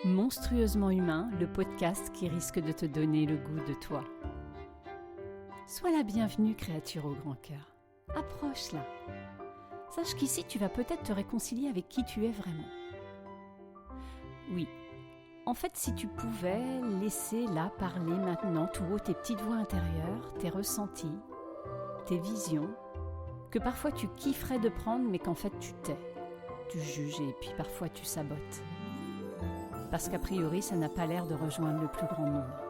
Monstrueusement humain, le podcast qui risque de te donner le goût de toi. Sois la bienvenue, créature au grand cœur. Approche-la. Sache qu'ici, tu vas peut-être te réconcilier avec qui tu es vraiment. Oui, en fait, si tu pouvais laisser là parler maintenant tout haut tes petites voix intérieures, tes ressentis, tes visions, que parfois tu kifferais de prendre, mais qu'en fait tu tais, tu juges et puis parfois tu sabotes. Parce qu'a priori, ça n'a pas l'air de rejoindre le plus grand nombre.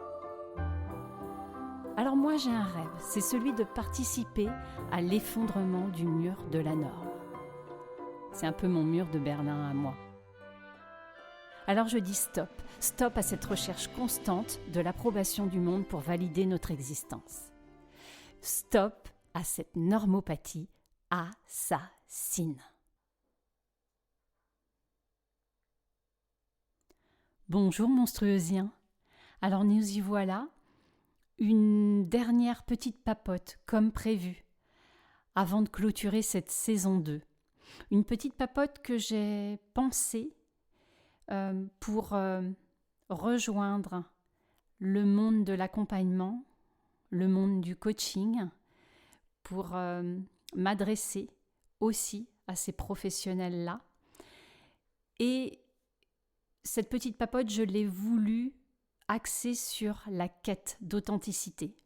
Alors moi, j'ai un rêve, c'est celui de participer à l'effondrement du mur de la norme. C'est un peu mon mur de Berlin à moi. Alors je dis stop, stop à cette recherche constante de l'approbation du monde pour valider notre existence. Stop à cette normopathie assassine. Bonjour monstrueusien. Alors nous y voilà, une dernière petite papote comme prévu, avant de clôturer cette saison 2. Une petite papote que j'ai pensée pour rejoindre le monde de l'accompagnement, le monde du coaching, pour m'adresser aussi à ces professionnels-là. Et cette petite papote, je l'ai voulu axée sur la quête d'authenticité.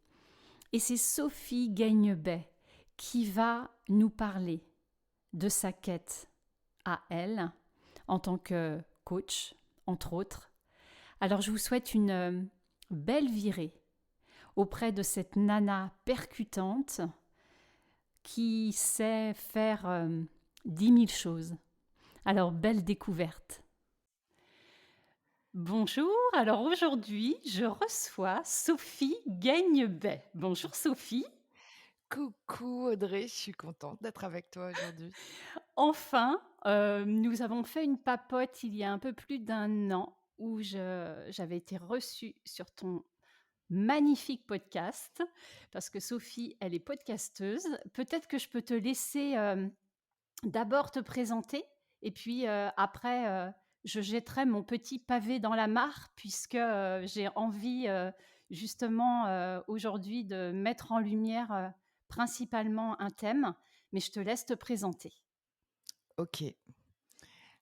Et c'est Sophie Gagnebet qui va nous parler de sa quête à elle, en tant que coach, entre autres. Alors je vous souhaite une belle virée auprès de cette nana percutante qui sait faire 10 000 choses. Alors belle découverte. Bonjour, alors aujourd'hui, je reçois Sophie Gagnebet. Bonjour Sophie. Coucou Audrey, je suis contente d'être avec toi aujourd'hui. Enfin, nous avons fait une papote il y a un peu plus d'1 an où j'avais été reçue sur ton magnifique podcast parce que Sophie, elle est podcasteuse. Peut-être que je peux te laisser d'abord te présenter et puis après, je jetterai mon petit pavé dans la mare puisque j'ai envie justement aujourd'hui de mettre en lumière principalement un thème, mais je te laisse te présenter. Ok.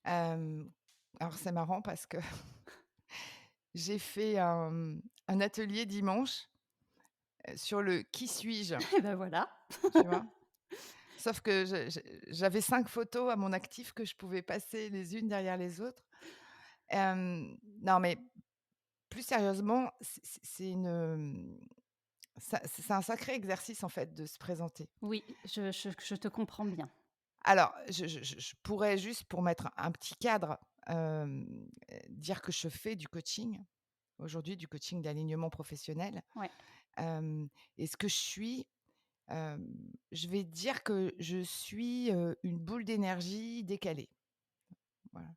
Alors c'est marrant parce que j'ai fait un atelier dimanche sur le qui suis-je, Et ben voilà. tu vois. Sauf que j'avais 5 photos à mon actif que je pouvais passer les unes derrière les autres. Non, mais plus sérieusement, c'est un sacré exercice en fait de se présenter. Oui, je te comprends bien. Alors, je pourrais juste pour mettre un petit cadre, dire que je fais du coaching, aujourd'hui du coaching d'alignement professionnel, Ouais. hem et ce que je suis, je vais dire que je suis, une boule d'énergie décalée, voilà,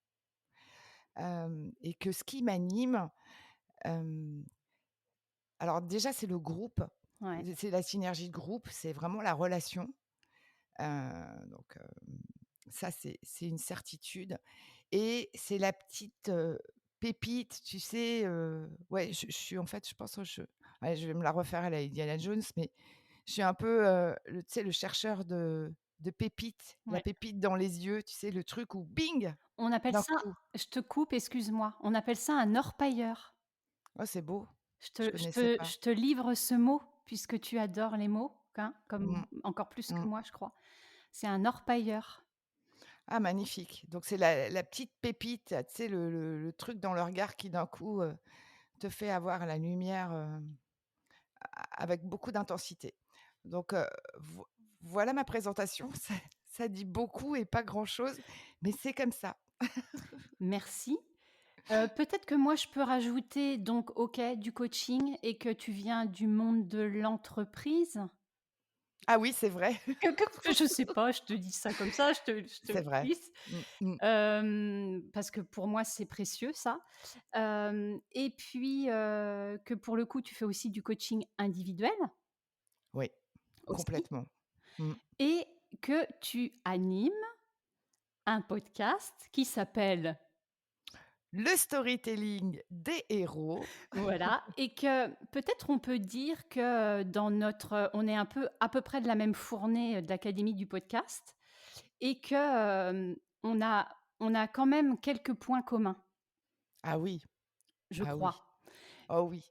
et que ce qui m'anime, hem, alors déjà c'est le groupe, Ouais. c'est la synergie de groupe, c'est vraiment la relation, donc ça c'est une certitude et c'est la petite, pépite, tu sais, ouais, je suis en fait, je pense que ouais, je vais me la refaire à la Indiana Jones, mais je suis un peu, le tu sais, le chercheur de pépites, la Ouais. pépite dans les yeux, tu sais, le truc où bing! On appelle D'un ça, coup. je te coupe, excuse-moi, on appelle ça un orpailleur. Oh, c'est beau, Je je te je connaissais te pas. je te livre ce mot puisque tu adores les mots, hein, Mmh, comme encore plus que mmh. moi, je crois. C'est un orpailleur. Ah, magnifique, donc c'est la petite pépite, tu sais, le truc dans le regard qui d'un coup, te fait avoir la lumière, avec beaucoup d'intensité. Donc, voilà ma présentation. Ça dit beaucoup et pas grand-chose, mais c'est comme ça. Merci. Peut-être que moi je peux rajouter donc OK, du coaching et que tu viens du monde de l'entreprise? Ah oui, c'est vrai, Que je sais pas, je te dis ça comme ça, je te c'est le vrai. glisse. Mmh mh. Parce que pour moi, c'est précieux ça. Et puis, que pour le coup, tu fais aussi du coaching individuel, Oui, aussi, complètement. Mmh. et que tu animes un podcast qui s'appelle le storytelling des héros. Voilà et que peut-être on peut dire que dans notre on est un peu à peu près de la même fournée, de l'académie du podcast et que, on a on a quand même quelques points communs, Ah oui, je ah oui, crois oh oui.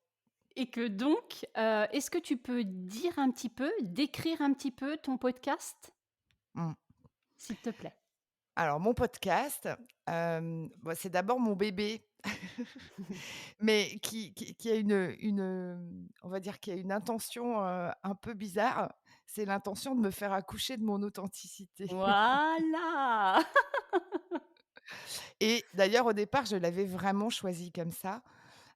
et que donc, est-ce que tu peux dire un petit peu, décrire un petit peu ton podcast, Mmh. s'il te plaît? Alors mon podcast, bah, c'est d'abord mon bébé, mais qui a on va dire qui a une intention, un peu bizarre. C'est l'intention de me faire accoucher de mon authenticité. Voilà! Et d'ailleurs, au départ, je l'avais vraiment choisi comme ça,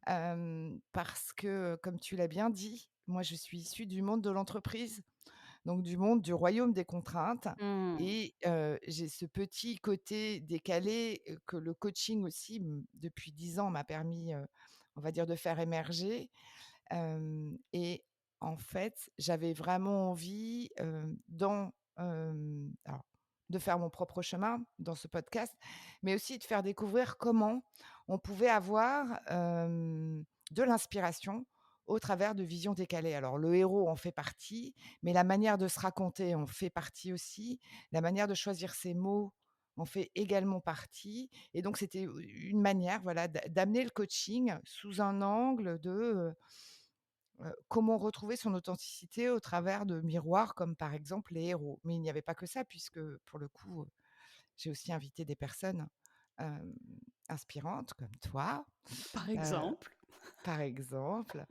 parce que, comme tu l'as bien dit, moi, je suis issue du monde de l'entreprise, donc du monde du royaume des contraintes Mmh. et j'ai ce petit côté décalé, que le coaching aussi, depuis 10 ans m'a permis, on va dire de faire émerger. Hem Et en fait, j'avais vraiment envie, alors de faire mon propre chemin dans ce podcast, mais aussi de faire découvrir comment on pouvait avoir, de l'inspiration au travers de visions décalées. Alors le héros en fait partie, mais la manière de se raconter en fait partie aussi. La manière de choisir ses mots en fait également partie et donc c'était une manière, voilà, d'amener le coaching sous un angle de, comment retrouver son authenticité au travers de miroirs comme par exemple les héros. Mais il n'y avait pas que ça puisque pour le coup, j'ai aussi invité des personnes, hem, inspirantes comme toi, Par heu, exemple. par exemple,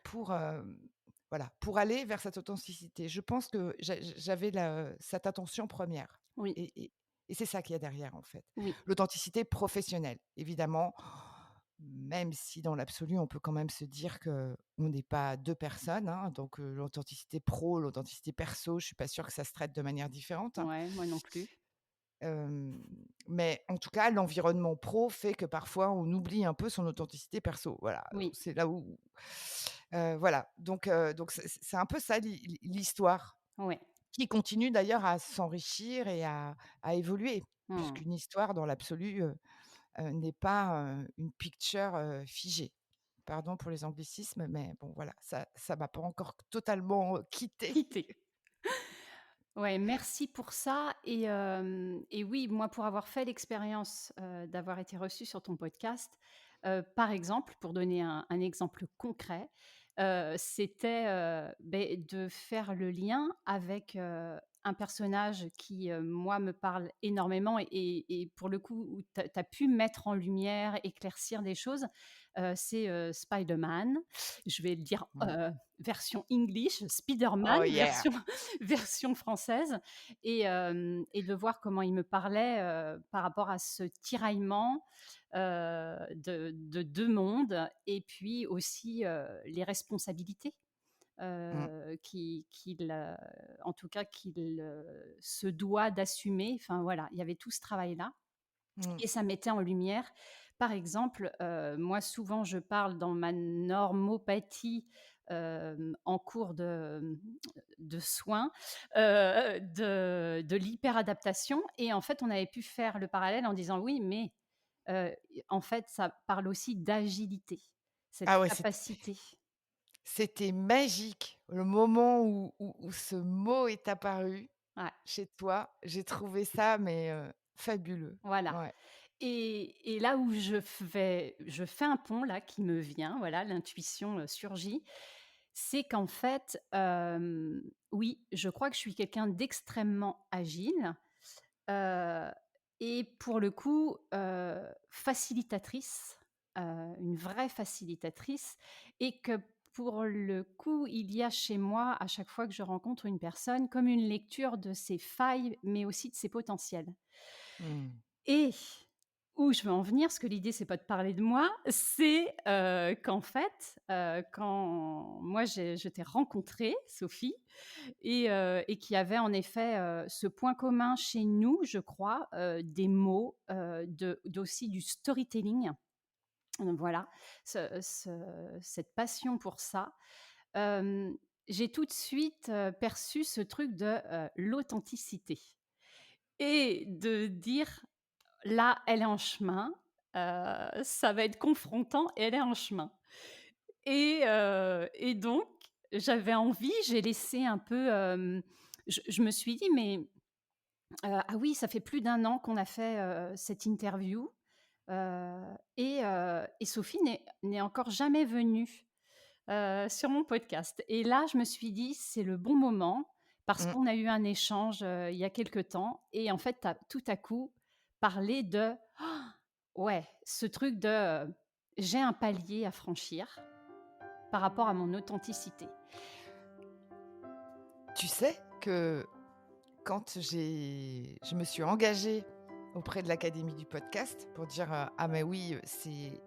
pour, voilà, pour aller vers cette authenticité. Je pense que j'avais cette attention première Oui, et et c'est ça qu'il y a derrière en fait. oui, L'authenticité professionnelle, évidemment, même si dans l'absolu, on peut quand même se dire qu'on n'est pas 2 personnes, hein, donc l'authenticité pro, l'authenticité perso, je suis pas sûre que ça se traite de manière différente. ouais, moi non plus. Hem, mais en tout cas, l'environnement pro fait que parfois on oublie un peu son authenticité perso. Voilà, Oui, c'est là où voilà, donc c'est un peu ça l'histoire ouais. qui continue d'ailleurs à s'enrichir et à évoluer Mmh. puisqu'une histoire dans l'absolu, n'est pas, une picture, figée. Pardon pour les anglicismes, mais bon voilà, ça m'a pas encore totalement, quittée. Quitter. Ouais, merci pour ça et oui, moi, pour avoir fait l'expérience, d'avoir été reçue sur ton podcast, par exemple, pour donner un exemple concret, c'était, de faire le lien avec, un personnage qui, moi, me parle énormément et pour le coup, où tu as pu mettre en lumière, éclaircir des choses, c'est, Spider-Man. Je vais le dire, Ouais. version English, Spider-Man Oh yeah! version version française et de voir comment il me parlait, par rapport à ce tiraillement, de 2 mondes et puis aussi, les responsabilités, Mmh, qu'il, en tout cas qu'il, se doit d'assumer. Enfin voilà, il y avait tout ce travail-là mmh, et ça mettait en lumière, par exemple, moi souvent je parle dans ma normopathie, en cours de soins, de l'hyperadaptation et en fait on avait pu faire le parallèle en disant: «Oui mais, heu, en fait ça parle aussi d'agilité, cette ah ouais, capacité». c'était magique. Le moment où ce mot est apparu Ouais, chez toi, j'ai trouvé ça mais fabuleux. voilà. Ouais. Et là où je fais un pont là qui me vient, voilà, l'intuition, surgit, c'est qu'en fait, oui, je crois que je suis quelqu'un d'extrêmement agile, heu et pour le coup, facilitatrice, une vraie facilitatrice et que pour le coup, il y a chez moi, à chaque fois que je rencontre une personne, comme une lecture de ses failles, mais aussi de ses potentiels. Mmh. Et où je veux en venir, parce que l'idée, c'est pas de parler de moi, c'est, qu'en fait, quand moi je t'ai rencontrée, Sophie, et qu'il y avait en effet, ce point commun chez nous, je crois, des mots, d'aussi du storytelling. Voilà, cette passion pour ça. Hem, j'ai tout de suite, perçu ce truc de, l'authenticité et de dire: «Là, elle est en chemin, ça va être confrontant et elle est en chemin et donc j'avais envie, j'ai laissé un peu, je me suis dit: «Mais, ah oui, ça fait plus d'1 an qu'on a fait, cette interview, et Sophie n'est encore jamais venue, sur mon podcast» et là, je me suis dit: «C'est le bon moment» parce Mmh. qu'on a eu un échange, il y a quelque temps et en fait, tu as tout à coup parlé de ouais, ce truc de, j'ai un palier à franchir par rapport à mon authenticité. Tu sais que quand je me suis engagée auprès de l'Académie du podcast pour dire, «Ah mais oui, c'est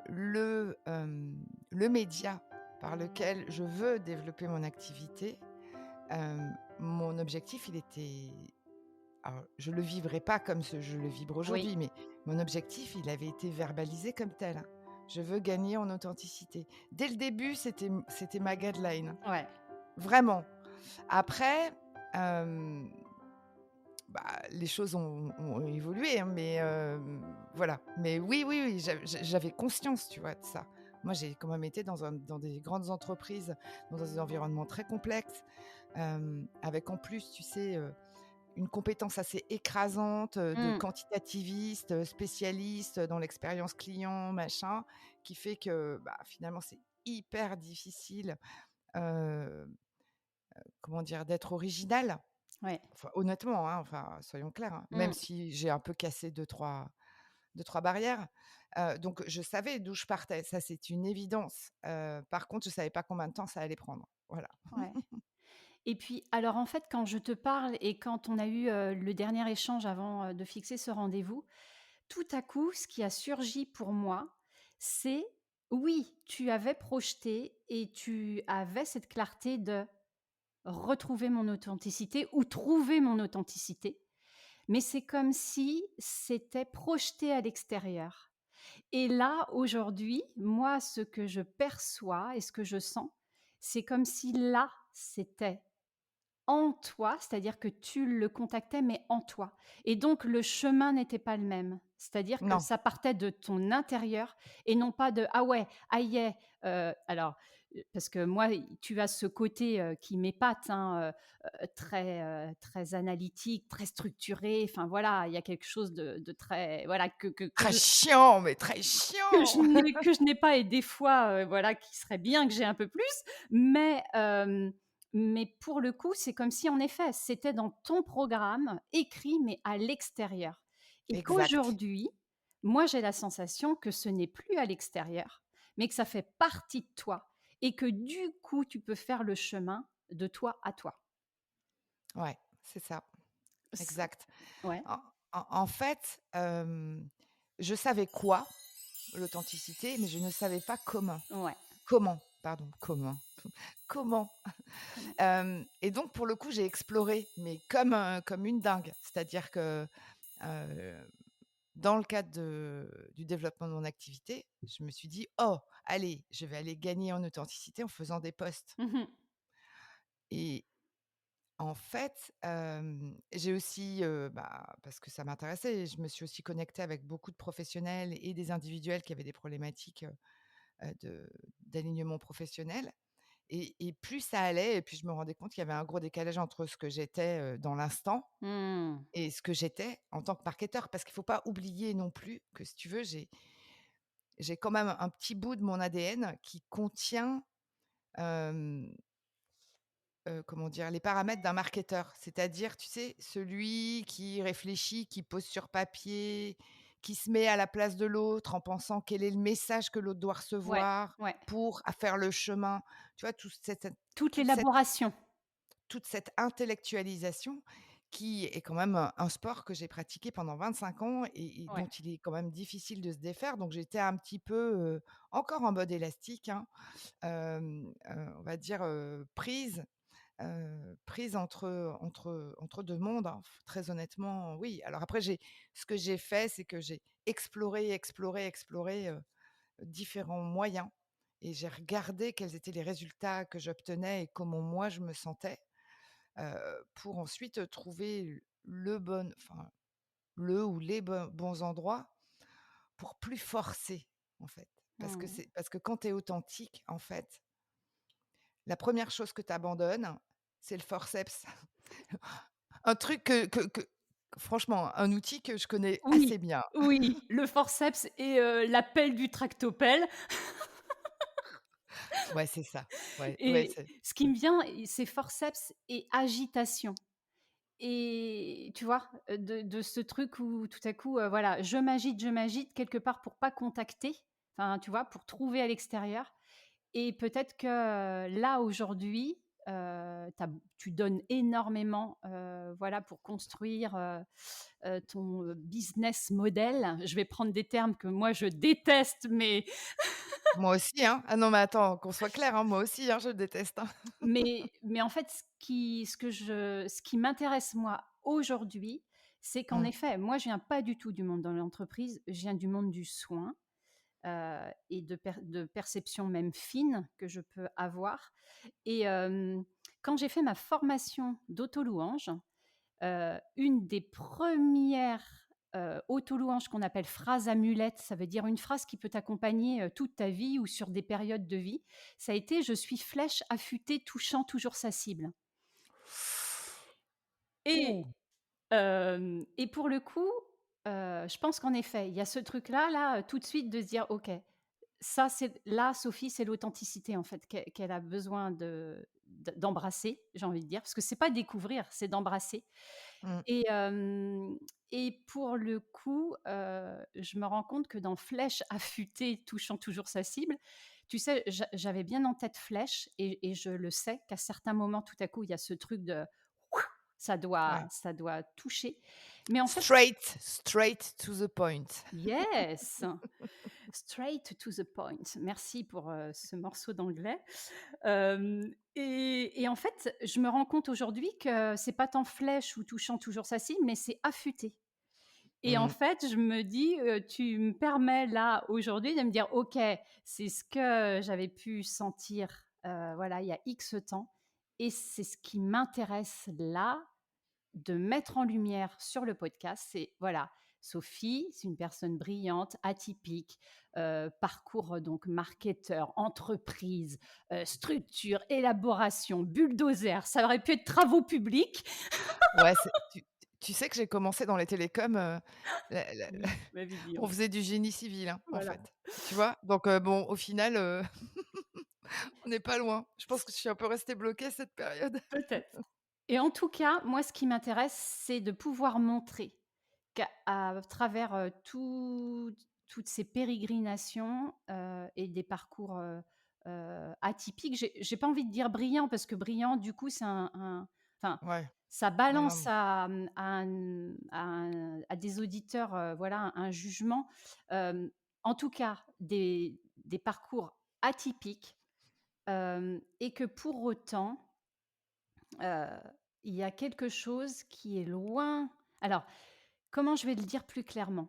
le média par lequel je veux développer mon activité», mon objectif, il était alors je le vivrai pas comme je le vibre Oui, aujourd'hui, mais mon objectif, il avait été verbalisé comme tel, hein. Je veux gagner en authenticité. Dès le début, c'était ma guideline, hein, ouais. vraiment. Après, hem, les choses ont évolué, hein, mais voilà. Mais oui, oui, oui, j'avais conscience, tu vois, de ça. Moi, j'ai quand même été dans des grandes entreprises, dans des environnements très complexes, avec en plus, tu sais, une compétence assez écrasante, de Mmh. quantitativiste, spécialiste dans l'expérience client, machin, qui fait que, finalement, c'est hyper difficile, heu, comment dire? D'être original. Ouais. Enfin, honnêtement, hein, enfin, soyons clairs, hein, même Mmh. si j'ai un peu cassé deux trois barrières, donc je savais d'où je partais, ça, c'est une évidence. Par contre, je savais pas combien de temps ça allait prendre. Voilà. Ouais. Et puis, alors, en fait, quand je te parle et quand on a eu, le dernier échange avant, de fixer ce rendez-vous, tout à coup, ce qui a surgi pour moi, c'est oui, tu avais projeté et tu avais cette clarté de retrouver mon authenticité ou trouver mon authenticité, mais c'est comme si c'était projeté à l'extérieur. Et là, aujourd'hui, moi, ce que je perçois et ce que je sens, c'est comme si là, c'était en toi, c'est-à-dire que tu le contactais, mais en toi. Et donc le chemin n'était pas le même. C'est-à-dire que Non, ça partait de ton intérieur et non pas de: «Ah ouais, ah y est», alors, parce que moi, tu as ce côté, qui m'épate, hein, très analytique, très structuré, enfin voilà, il y a quelque chose de très voilà très chiant, mais très que chiant! je n'ai pas et des fois, voilà, qui serait bien que j'ai un peu plus, mais mais pour le coup, c'est comme si en effet, c'était dans ton programme écrit, mais à l'extérieur et Exact. qu'aujourd'hui, moi, j'ai la sensation que ce n'est plus à l'extérieur, mais que ça fait partie de toi et que du coup, tu peux faire le chemin de toi à toi. Ouais, c'est ça, C exact. Ouais, En fait, je savais quoi, l'authenticité, mais je ne savais pas comment. ouais, Comment, pardon, comment? Comment? comment? Et donc pour le coup, j'ai exploré, mais comme une dingue. C'est-à-dire que, heu, dans le cadre du développement de mon activité, je me suis dit: «Oh, allez, je vais aller gagner en authenticité en faisant des posts» Mmh. et en fait, j'ai aussi, parce que ça m'intéressait, je me suis aussi connectée avec beaucoup de professionnels et des individuels qui avaient des problématiques, de d'alignement professionnel et plus ça allait et puis je me rendais compte qu'il y avait un gros décalage entre ce que j'étais, dans l'instant Mmh. et ce que j'étais en tant que marketeur. Parce qu'il ne faut pas oublier non plus que si tu veux, j'ai quand même un petit bout de mon ADN qui contient, hem, comment dire? Les paramètres d'un marketeur. C'est-à-dire, tu sais, celui qui réfléchit, qui pose sur papier, qui se met à la place de l'autre en pensant quel est le message que l'autre doit Ouais, recevoir ouais. pour à faire le chemin. Tu vois? Toute Toute cette l'élaboration. toute cette intellectualisation qui est quand même un sport que j'ai pratiqué pendant 25 ans et Ouais. dont il est quand même difficile de se défaire. Donc j'étais un petit peu, encore en mode élastique, hein, on va dire, prise entre 2 mondes, hein. Très honnêtement, oui. Alors après ce que j'ai fait, c'est que j'ai exploré, exploré, exploré, différents moyens et j'ai regardé quels étaient les résultats que j'obtenais et comment moi je me sentais, pour ensuite, trouver le bon enfin, le ou les bons endroits pour plus forcer, en fait. Mmh. Parce que quand tu es authentique, en fait, la première chose que tu abandonnes, c'est le forceps. Un truc que franchement, un outil que je connais assez Oui, bien. oui, le forceps et la pelle du tractopelle Ouais, c'est ça. Ouais, ouais, et ce qui me vient, c'est forceps et agitation et tu vois? De ce truc où tout à coup, voilà, je m'agite quelque part pour pas contacter, enfin, tu vois? Pour trouver à l'extérieur et peut-être que, là, aujourd'hui, tu donnes énormément, voilà, pour construire, ton, business model. Je vais prendre des termes que moi je déteste, Moi aussi, hein. Ah non, mais attends, qu'on soit clair, hein, moi aussi, hein, je déteste, hein. mais en fait, ce qui m'intéresse moi aujourd'hui, c'est qu'en Mmh, effet, moi je viens pas du tout du monde de l'entreprise, je viens du monde du soin, et de perception même fine que je peux avoir et quand j'ai fait ma formation d'auto-louange, une des premières autolouanges qu'on appelle phrase amulette, ça veut dire une phrase qui peut t'accompagner toute ta vie ou sur des périodes de vie. Ça a été je suis flèche affûtée, touchant toujours sa cible. ouh, Et pour le coup, je pense qu'en effet, il y a ce truc-là, là, tout de suite de se dire ok, ça c'est là, Sophie, c'est l'authenticité en fait qu'elle a besoin d'embrasser, j'ai envie de dire, parce que c'est pas découvrir, c'est d'embrasser. mmh, Et hem et pour le coup, je me rends compte que dans Flèche affûtée, touchant toujours sa cible, tu sais, j'avais bien en tête Flèche et je le sais qu'à certains moments, tout à coup, il y a ce truc de ouais. ça doit toucher. Mais en fait Straight to the point. yes! Straight to the point. Merci pour, ce morceau d'anglais. Et en fait, je me rends compte aujourd'hui que c'est pas tant Flèche ou touchant toujours sa cible, mais c'est affûté. Et en Mmh, fait, je me dis, tu me permets là, aujourd'hui, de me dire: «OK, c'est ce que j'avais pu sentir, voilà, il y a X temps et c'est ce qui m'intéresse là, de mettre en lumière sur le podcast». C'est voilà, Sophie, c'est une personne brillante, atypique, parcours, donc marketeur, entreprise, structure, élaboration, bulldozer, ça aurait pu être travaux publics. ouais, tu sais que j'ai commencé dans les télécoms, la Oui, ma vision, on faisait du génie civil, hein, en voilà, fait. Tu vois? Donc bon, au final, on n'est pas loin. Je pense que je suis un peu restée bloquée cette période. peut-être. Et en tout cas, moi, ce qui m'intéresse, c'est de pouvoir montrer qu'à travers, toutes ces pérégrinations, et des parcours, atypiques, j'ai pas envie de dire brillant parce que brillant, du coup, c'est enfin, Ouais, ça non, balance non, à des auditeurs, voilà, un jugement. Hem, En tout cas, des parcours atypiques, et que pour autant, Heu, il y a quelque chose qui est loin alors, comment je vais le dire plus clairement?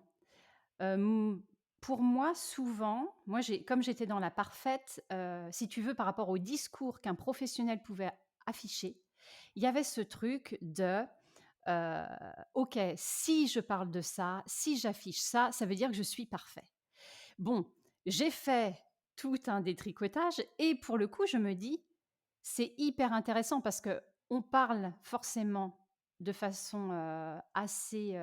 Hem, pour moi, souvent, moi j'ai comme j'étais dans la parfaite, si tu veux, par rapport au discours qu'un professionnel pouvait afficher, il y avait ce truc de, heu: «OK, si je parle de ça, si j'affiche ça, ça veut dire que je suis parfait». Bon, j'ai fait tout un détricotage et pour le coup, je me dis: «C'est hyper intéressant» parce que on parle forcément de façon, assez,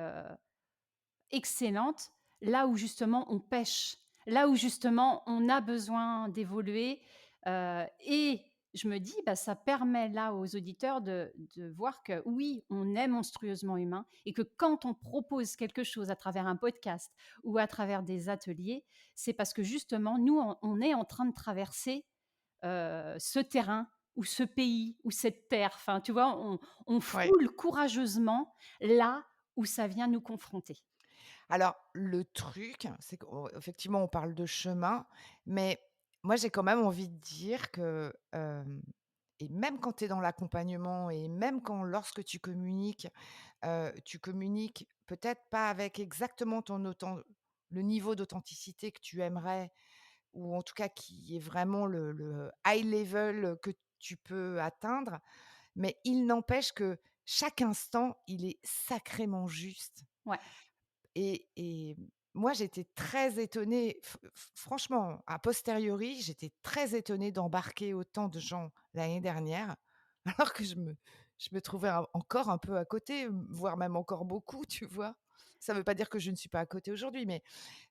excellente, là où justement on pêche, là où justement on a besoin d'évoluer, et je me dis, bah, ça permet là aux auditeurs de voir que oui, on est monstrueusement humain et que quand on propose quelque chose à travers un podcast ou à travers des ateliers, c'est parce que justement nous, on est en train de traverser, ce terrain ou ce pays ou cette terre. Enfin, tu vois, on ouais. foule courageusement là où ça vient nous confronter. Alors le truc, c'est qu'effectivement, on parle de chemin, mais moi, j'ai quand même envie de dire que, et même quand tu es dans l'accompagnement et même quand lorsque tu communiques peut-être pas avec exactement ton le niveau d'authenticité que tu aimerais ou en tout cas qui est vraiment le high level que tu peux atteindre, mais il n'empêche que chaque instant, il est sacrément juste Ouais. et moi, j'étais très étonnée, franchement, a posteriori, j'étais très étonnée d'embarquer autant de gens l'année dernière, alors que je me trouvais encore un peu à côté, voire même encore beaucoup, tu vois? Ça ne veut pas dire que je ne suis pas à côté aujourd'hui, mais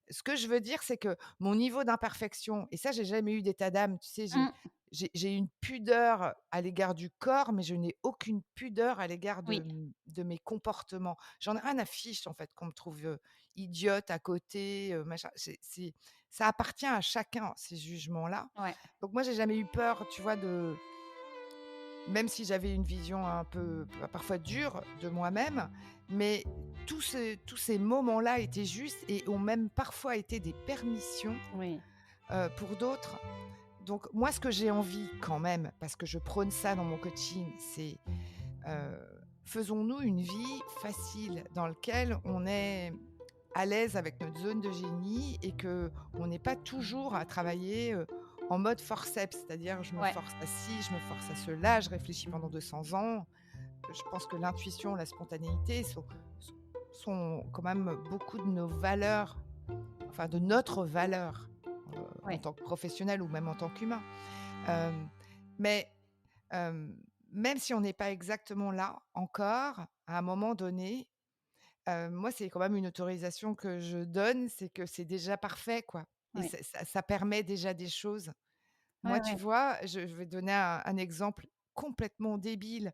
ce que je veux dire, c'est que mon niveau d'imperfection et ça, j'ai jamais eu d'état d'âme, tu sais? J'ai Mmh. j'ai une pudeur à l'égard du corps, mais je n'ai aucune pudeur à l'égard Oui, de mes comportements. J'en ai rien à fiche, en fait, qu'on me trouve, idiote à côté, machin. C'est ça appartient à chacun, ces jugements-là. ouais, Donc moi, j'ai jamais eu peur, tu vois, de même si j'avais une vision un peu parfois dure de moi-même, mais tous ces moments-là étaient justes et ont même parfois été des permissions, oui, pour d'autres. Donc moi, ce que j'ai envie quand même, parce que je prône ça dans mon coaching, c'est, heu, faisons-nous une vie facile dans lequel on est à l'aise avec notre zone de génie et que on n'est pas toujours à travailler, en mode forceps. C'est-à-dire je me ouais, force à ci, je me force à cela, je réfléchis pendant 200 ans. Je pense que l'intuition, la spontanéité sont quand même beaucoup de nos valeurs, enfin de notre valeur, en ouais, tant que professionnel ou même en tant qu'humain. Hem, mais, hem, même si on n'est pas exactement là encore, à un moment donné, moi, c'est quand même une autorisation que je donne, c'est que c'est déjà parfait, quoi et ouais, ça permet déjà des choses. ouais, Moi, tu ouais, vois, je vais donner un exemple complètement débile,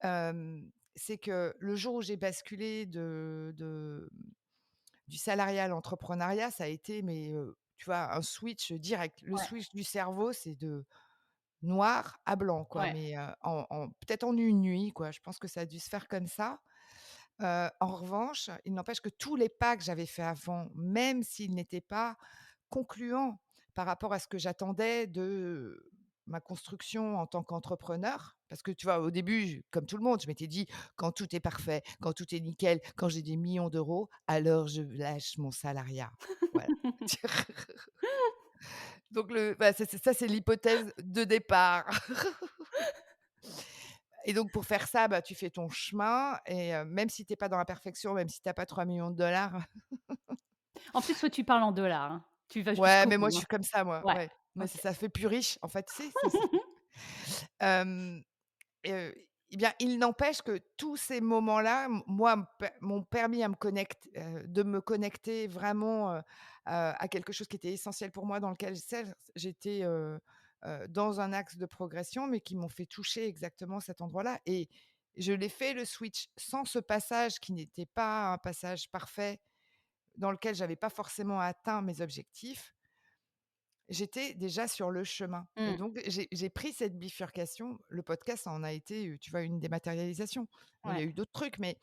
c'est que le jour où j'ai basculé du salariat à l'entrepreneuriat, ça a été mais, tu vois, un switch direct. Le ouais, switch du cerveau, c'est de noir à blanc, quoi, ouais, mais, en peut-être en une nuit, quoi. Je pense que ça a dû se faire comme ça. En revanche, il n'empêche que tous les pas que j'avais faits avant, même s'ils n'étaient pas concluants par rapport à ce que j'attendais de ma construction en tant qu'entrepreneur, parce que tu vois, au début, comme tout le monde, je m'étais dit: «Quand tout est parfait, quand tout est nickel, quand j'ai des millions d'euros, alors je lâche mon salariat». Voilà. Donc bah, c'est l'hypothèse de départ. Et donc pour faire ça, bah, tu fais ton chemin et même si tu es pas dans la perfection, même si tu as pas 3 millions de dollars. En plus, toi, tu parles en dollars, hein. Tu vas Ouais, jusqu'au mais moi, bout, je hein. suis comme ça, moi, Ouais, ouais. Moi, OK. ça fait plus riche, en fait, tu sais, hem, et bien, il n'empêche que tous ces moments-là, moi, m'ont permis de me connecter vraiment, à quelque chose qui était essentiel pour moi, dans lequel certes, j'étais, dans un axe de progression, mais qui m'ont fait toucher exactement cet endroit-là et je l'ai fait le switch sans ce passage qui n'était pas un passage parfait, dans lequel j'avais pas forcément atteint mes objectifs. J'étais déjà sur le chemin et Mmh, donc j'ai pris cette bifurcation. Le podcast, ça en a été, tu vois, une dématérialisation. Bon, il y ouais, a eu d'autres trucs, mais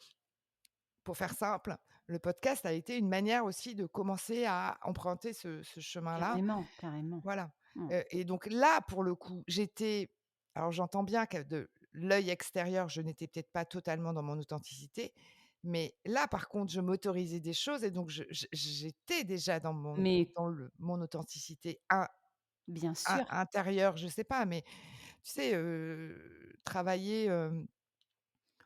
pour faire simple, le podcast a été une manière aussi de commencer à emprunter ce chemin-là. carrément, carrément. Voilà, Mmh. et donc là, pour le coup, alors j'entends bien que de l'œil extérieur, je n'étais peut-être pas totalement dans mon authenticité, mais là, par contre, je m'autorisais des choses et donc j'étais déjà Mais mon authenticité bien sûr. intérieure, je sais pas, mais tu sais, travailler,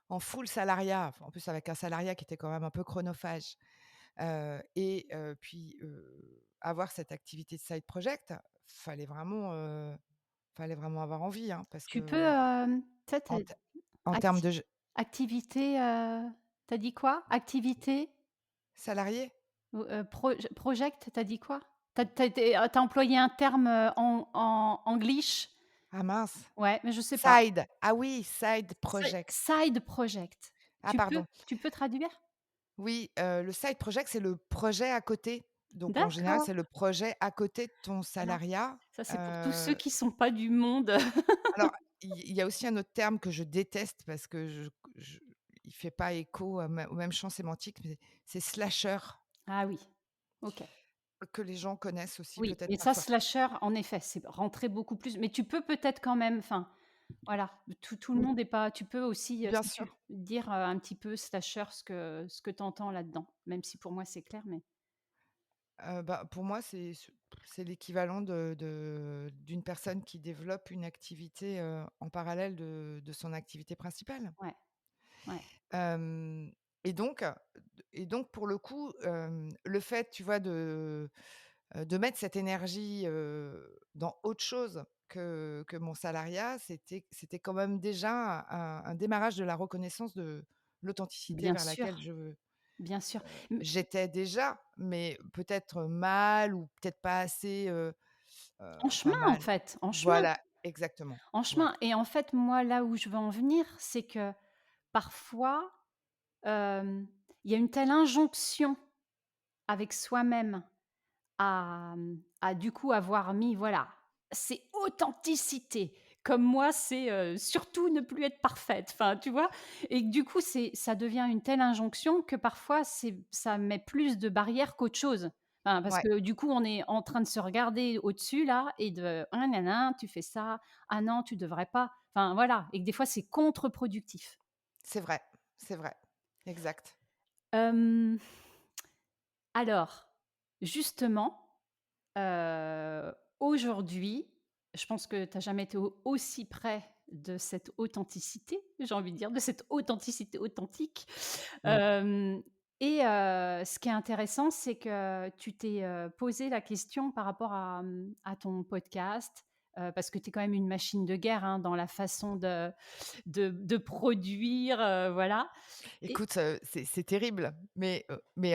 en full salariat, enfin, en plus avec un salariat qui était quand même un peu chronophage, et puis, avoir cette activité de side project, fallait vraiment, heu, fallait vraiment avoir envie, hein, parce Tu peux, que tu sais, en te en termes acti de activité, tu dit quoi? Activité salarié? ou, project, tu dit quoi? Tu employé un terme, en English. Ah mince, Ouais, mais je sais pas. side, ah oui, side project. Side project. Ah pardon. Tu peux traduire? Oui, le side project, c'est le projet à côté. Donc en général, D'accord. c'est le projet à côté de ton Alors, salariat. ça, c'est pour tous ceux qui sont pas du monde. Alors, il y a aussi un autre terme que je déteste parce que je il fait pas écho au même champ sémantique, mais c'est slasher, Ah oui, OK. que les gens connaissent aussi Oui, peut-être et ça, parfois. slasher, en effet, c'est rentrer beaucoup plus, mais tu peux peut-être quand même, enfin, voilà, tout le Mmh, monde est pas, tu peux aussi, bien si sûr. tu dire, un petit peu slasher ce que tu entends là-dedans, même si pour moi c'est clair, mais Bah, pour moi, c'est l'équivalent d'une personne qui développe une activité, en parallèle de son activité principale. ouais, ouais. et donc pour le coup, le fait, tu vois, de mettre cette énergie, dans autre chose que mon salariat, c'était quand même déjà un démarrage de la reconnaissance de l'authenticité Bien vers laquelle sûr, bien sûr. j'étais déjà, mais peut-être mal ou peut-être pas assez, En chemin, enfin en mal. fait, en chemin, Voilà, exactement. en Ouais, chemin et en fait, moi, là où je veux en venir, c'est que parfois, il y a une telle injonction avec soi-même à du coup avoir mis voilà, c'est authenticité. Comme moi, c'est, surtout ne plus être parfaite, enfin, tu vois? Et que du coup, ça devient une telle injonction que parfois ça met plus de barrières qu'autre chose. Enfin, parce ouais, que du coup, on est en train de se regarder au-dessus là et de: «Ah nin nin, tu fais ça. Ah non, tu devrais pas». Enfin voilà et que des fois c'est contre-productif. c'est vrai, c'est vrai. Exact. Hem, alors, justement, aujourd'hui, je pense que tu as jamais été aussi près de cette authenticité, j'ai envie de dire, de cette authenticité authentique. Mmh. Hem Ce qui est intéressant, c'est que tu t'es, posé la question par rapport à ton podcast, parce que tu es quand même une machine de guerre, hein, dans la façon de produire, voilà et Écoute, c'est terrible, mais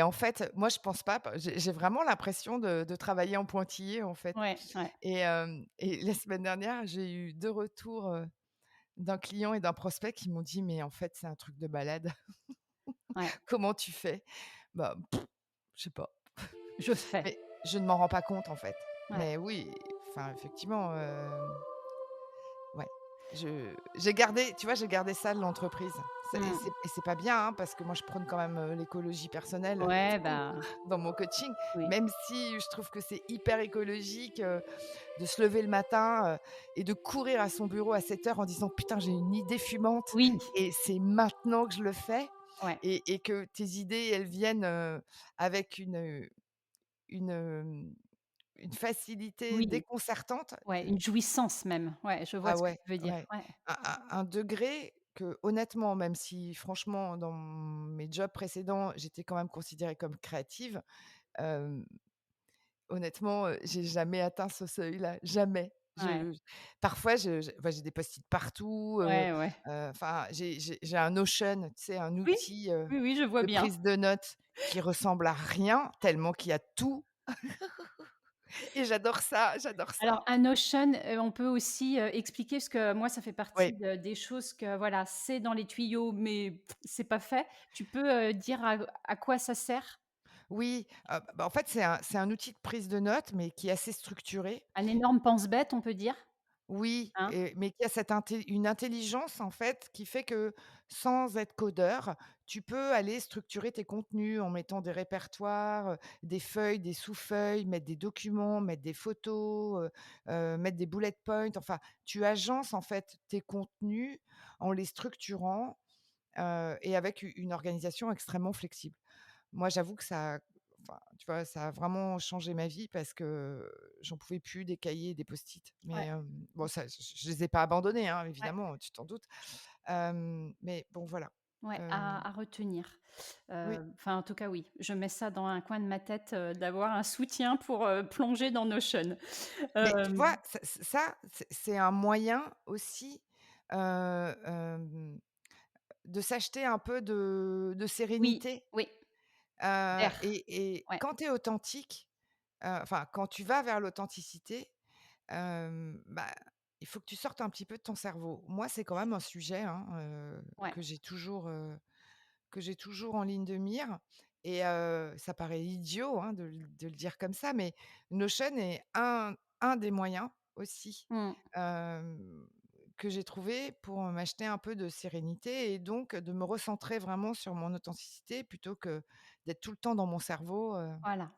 en fait, moi, je pense pas, j'ai vraiment l'impression de travailler en pointillé, en fait, ouais, ouais, et la semaine dernière, j'ai eu 2 retours, d'un client et d'un prospect qui m'ont dit: «Mais en fait, c'est un truc de malade. ouais, Comment tu fais?» Bah, je sais pas, je fais. mais je ne m'en rends pas compte, en fait. Ouais. Mais oui, enfin, effectivement, ouais, j'ai gardé, tu vois, j'ai gardé ça de l'entreprise. Mmh. C'est pas bien, hein, parce que moi, je prône quand même, l'écologie personnelle, Ouais, bah, dans mon coaching, oui. même si je trouve que c'est hyper écologique, de se lever le matin, et de courir à son bureau à 7 heures en disant: «Putain, j'ai une idée fumante Oui, et c'est maintenant que je le fais», ouais, et que tes idées, elles viennent, avec une, une facilité oui, déconcertante. ouais, une jouissance même. Ouais, je vois Ah ce que ouais, tu veux dire. ouais, Ouais, un degré que honnêtement, même si franchement dans mes jobs précédents, j'étais quand même considérée comme créative, hem, honnêtement, j'ai jamais atteint ce seuil-là, jamais. ouais, Parfois enfin, j'ai des post-it partout, ouais, ouais. enfin j'ai un Notion, tu sais, un Oui, outil, oui, oui, je vois de bien. prise de notes qui ressemble à rien tellement qu'il y a tout, et j'adore ça, j'adore Alors ça. un Notion, on peut aussi, expliquer parce que moi ça fait Oui. partie des choses que voilà, c'est dans les tuyaux mais c'est pas fait. Tu peux, dire à quoi ça sert? Oui, bah, en fait, c'est un outil de prise de notes, mais qui est assez structuré. Un énorme pense-bête, on peut dire, Oui, hein? mais qui a une intelligence, en fait, qui fait que, sans être codeur, tu peux aller structurer tes contenus en mettant des répertoires, des feuilles, des sous-feuilles, mettre des documents, mettre des photos, mettre des bullet points. Enfin, tu agences, en fait, tes contenus en les structurant, et avec une organisation extrêmement flexible. Moi, j'avoue que enfin, tu vois, ça a vraiment changé ma vie parce que j'en pouvais plus des cahiers et des post-it. Mais, Ouais, bon, ça, je les ai pas abandonnés, hein, ouais. évidemment, tu t'en doutes. Mais bon, voilà. Ouais, Hem, à retenir. oui, Enfin, en tout cas, oui, je mets ça dans un coin de ma tête, d'avoir un soutien pour, plonger dans Notion. mais tu vois, Hem, c'est un moyen aussi, heu, hem, de s'acheter un peu de oui, sérénité, oui, d'air. et Ouais, quand tu es authentique, enfin, quand tu vas vers l'authenticité, bah, il faut que tu sortes un petit peu de ton cerveau. Moi, c'est quand même un sujet, hein, ouais, que j'ai toujours en ligne de mire, et ça paraît idiot, hein, de le dire comme ça, mais Notion est un des moyens aussi, mmh, hem, que j'ai trouvé pour m'acheter un peu de sérénité et donc de me recentrer vraiment sur mon authenticité plutôt que d'être tout le temps dans mon cerveau, voilà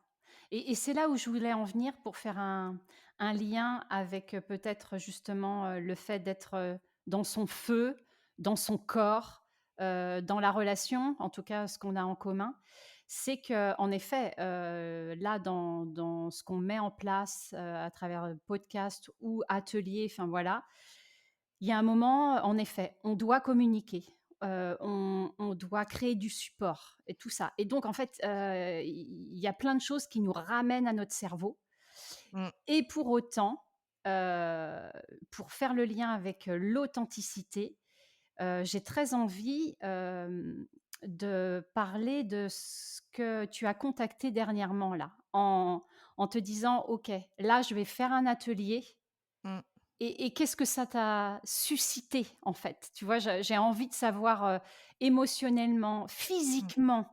et c'est là où je voulais en venir pour faire un lien avec, peut-être justement, le fait d'être, dans son feu, dans son corps, dans la relation, en tout cas ce qu'on a en commun. C'est qu'en effet, là dans ce qu'on met en place, à travers, podcast ou atelier, enfin voilà, il y a un moment, en effet, on doit communiquer. on doit créer du support et tout ça et donc en fait, il y a plein de choses qui nous ramènent à notre cerveau Mmh, et pour autant, heu, pour faire le lien avec, l'authenticité, j'ai très envie, de parler de ce que tu as contacté dernièrement là, en te disant: «OK, là je vais faire un atelier» mmh, et qu'est-ce que ça t'a suscité en fait? Tu vois? J'ai envie de savoir, émotionnellement, mmh. physiquement,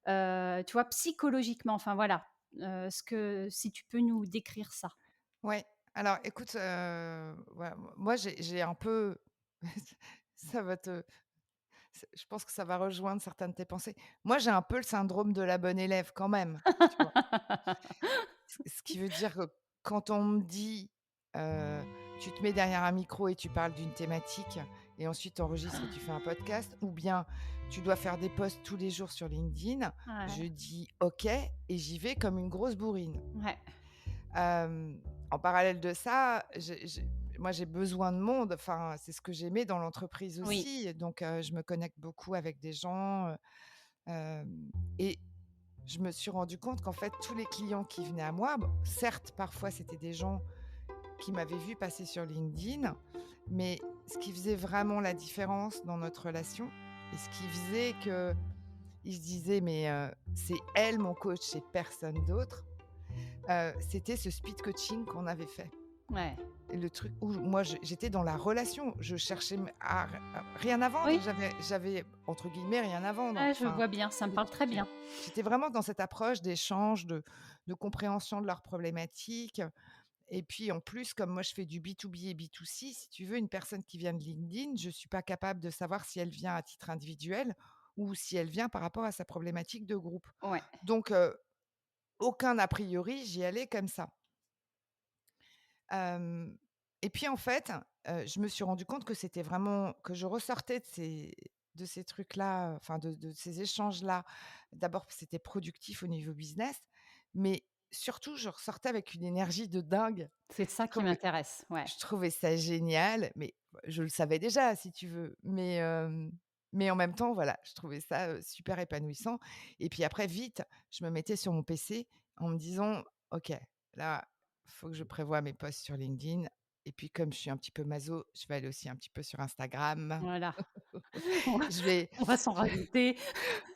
tu vois? Psychologiquement, enfin voilà, ce que si tu peux nous décrire ça? Ouais, alors écoute, voilà, moi j'ai un peu ça va te je pense que ça va rejoindre certaines de tes pensées. Moi, j'ai un peu le syndrome de la bonne élève quand même, tu vois? Ce qui veut dire que quand on me dit, «Tu te mets derrière un micro et tu parles d'une thématique et ensuite tu enregistres et tu fais un podcast» ou bien «Tu dois faire des posts tous les jours sur LinkedIn», Ouais, je dis: «OK» et j'y vais comme une grosse bourrine. ouais, En parallèle de ça, moi, j'ai besoin de monde, enfin, c'est ce que j'aimais dans l'entreprise oui, aussi, donc je me connecte beaucoup avec des gens, hem et je me suis rendu compte qu'en fait, tous les clients qui venaient à moi, bon, certes, parfois, c'était des gens qui m'avaient vu passer sur LinkedIn, mais ce qui faisait vraiment la différence dans notre relation et ce qui faisait qu'ils se disaient: «Mais c'est elle mon coach et personne d'autre», c'était ce speed coaching qu'on avait fait. ouais. Et le truc où moi j'étais dans la relation, je cherchais à rien à vendre, Oui, j'avais entre guillemets «rien à vendre». ouais, je Enfin, vois bien, ça me parle très bien. j'étais vraiment dans cette approche d'échange, de compréhension de leurs problématiques et puis en plus, comme moi je fais du B2B et B2C, si tu veux, une personne qui vient de LinkedIn, je suis pas capable de savoir si elle vient à titre individuel ou si elle vient par rapport à sa problématique de groupe. Ouais, Donc aucun a priori, j'y allais comme ça. Hem et puis en fait, je me suis rendu compte que c'était vraiment que je ressortais de ces trucs-là, enfin de ces échanges-là. D'abord, c'était productif au niveau business, mais surtout, je ressortais avec une énergie de dingue. c'est ça Je qui trouvais m'intéresse, ouais. je trouvais ça génial, mais je le savais déjà si tu veux, mais en même temps, voilà, je trouvais ça, super épanouissant et puis après vite, je me mettais sur mon PC en me disant: «OK, là, faut que je prévoie mes posts sur LinkedIn et puis comme je suis un petit peu maso, je vais aller aussi un petit peu sur Instagram. Voilà, on va Je vais on va s'en rajouter.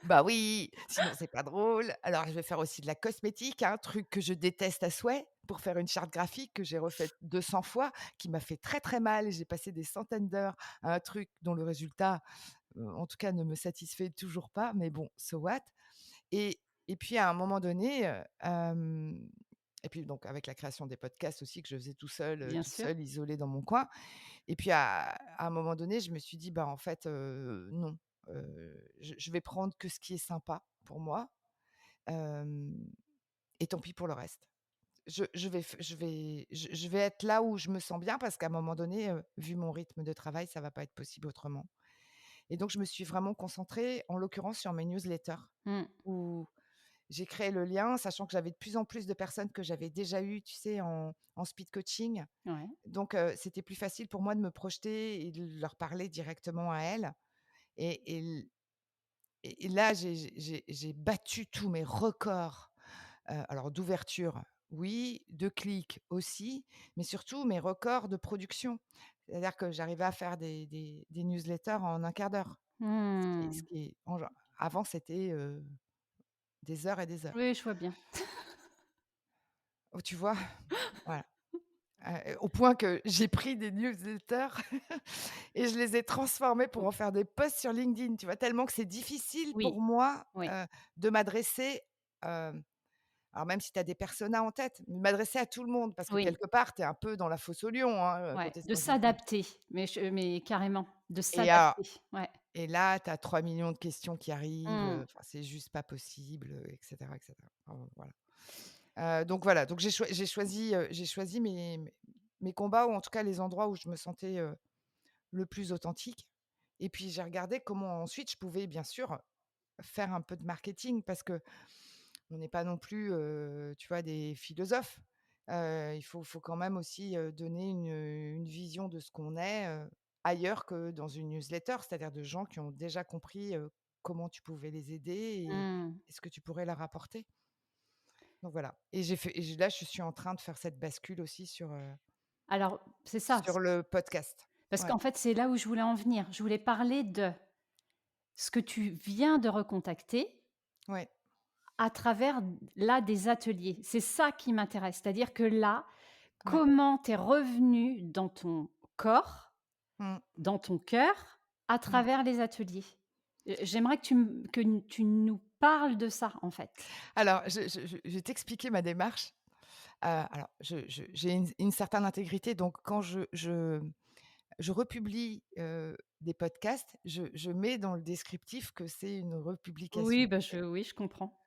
bah oui, sinon c'est pas drôle. Alors je vais faire aussi de la cosmétique, un truc que je déteste à souhait, pour faire une charte graphique que j'ai refaite 200 fois, qui m'a fait très, très mal et j'ai passé des centaines d'heures à un truc dont le résultat, en tout cas ne me satisfait toujours pas, mais bon, so what? Et puis à un moment donné, et puis donc avec la création des podcasts aussi que je faisais Bien toute sûr. seule, isolée dans mon coin et puis à un moment donné, je me suis dit: «Bah, en fait, non, je vais prendre que ce qui est sympa pour moi, hem et tant pis pour le reste». Je vais être là où je me sens bien parce qu'à un moment donné, vu mon rythme de travail, ça va pas être possible autrement et donc je me suis vraiment concentrée, en l'occurrence sur mes newsletters Mmh. où j'ai créé le lien, sachant que j'avais de plus en plus de personnes que j'avais déjà eues, tu sais, en speed coaching. Ouais. Donc c'était plus facile pour moi de me projeter et de leur parler directement à elles et l et là, j'ai battu tous mes records, alors d'ouverture, oui, de clics aussi, mais surtout mes records de production. C'est-à-dire que j'arrivais à faire des newsletters en un quart d'heure. Ce Mmh. qui est en gen avant, c'était, des heures et des heures. Oui, je vois bien. Oh, tu vois? Voilà. Au point que j'ai pris des newsletters et je les ai transformés pour en faire des posts sur LinkedIn, tu vois? Tellement que c'est difficile pour Oui, moi, oui. de m'adresser, alors même si tu as des personas en tête, mais m'adresser à tout le monde parce que Oui, quelque part, tu es un peu dans la fosse aux lions, hein, quand ouais, tu es de dans une com s'adapter, mais carrément, de et a s'adapter, ouais. et là, tu as 3 000 000 de questions qui arrivent, Mmh. enfin, c'est juste pas possible, et cetera et cetera. Enfin, voilà. Donc voilà, donc j'ai choisi mes combats ou en tout cas les endroits où je me sentais, le plus authentique et puis j'ai regardé comment ensuite je pouvais bien sûr faire un peu de marketing parce qu'on n'est pas non plus, tu vois, des philosophes. Il faut quand même aussi, donner une vision de ce qu'on est, ailleurs que dans une newsletter, c'est-à-dire de gens qui ont déjà compris, comment tu pouvais les aider Mmh. et ce que tu pourrais leur apporter. Donc voilà et j'ai fait et j là, je suis en train de faire cette bascule aussi Alors, c'est ça, sur le podcast. parce Ouais, qu'en fait, c'est là où je voulais en venir. Je voulais parler de ce que tu viens de recontacter ouais, à travers, là, des ateliers. C'est ça qui m'intéresse. C'est-à-dire que là, ouais. comment tu es revenu dans ton corps, Mmh, dans ton cœur, à mmh. travers les ateliers. J'aimerais que tu nous parles de ça, en fait. Alors je vais t'expliquer ma démarche. Alors j'ai une certaine intégrité donc quand je republie, des podcasts, je mets dans le descriptif que c'est une republication, Oui, bah, OK? oui, je comprends.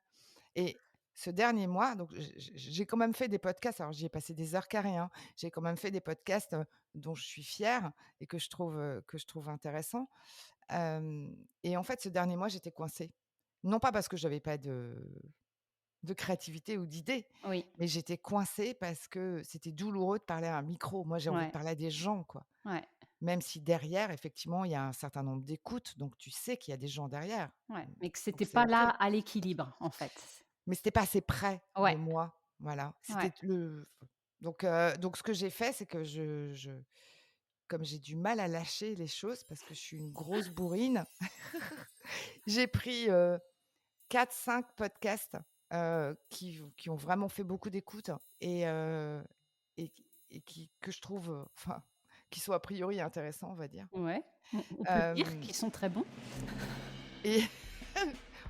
Et ce dernier mois, donc j'ai quand même fait des podcasts, alors j'y ai passé des heures carrées, hein. J'ai quand même fait des podcasts, dont je suis fière et que je trouve intéressants. Et en fait, ce dernier mois, j'étais coincée. Non pas parce que j'avais pas de créativité ou d'idées, Oui, mais j'étais coincée parce que c'était douloureux de parler à un micro. Moi, j'ai envie de ouais, parler à des gens, quoi. ouais, Même si derrière, effectivement, il y a un certain nombre d'écoutes, donc tu sais qu'il y a des gens derrière. ouais, mais que Donc c'était c'est pas OK. là à l'équilibre, en fait. Mais c'était pas assez près de Ouais, moi, voilà. ouais. C'était le donc ce que j'ai fait, c'est que je comme j'ai du mal à lâcher les choses parce que je suis une grosse bourrine, j'ai pris, 4-5 podcasts, qui ont vraiment fait beaucoup d'écoutes et que je trouve, enfin, qui sont a priori intéressants, on va dire. Ouais, on peut dire Hem qu'ils sont très bons. et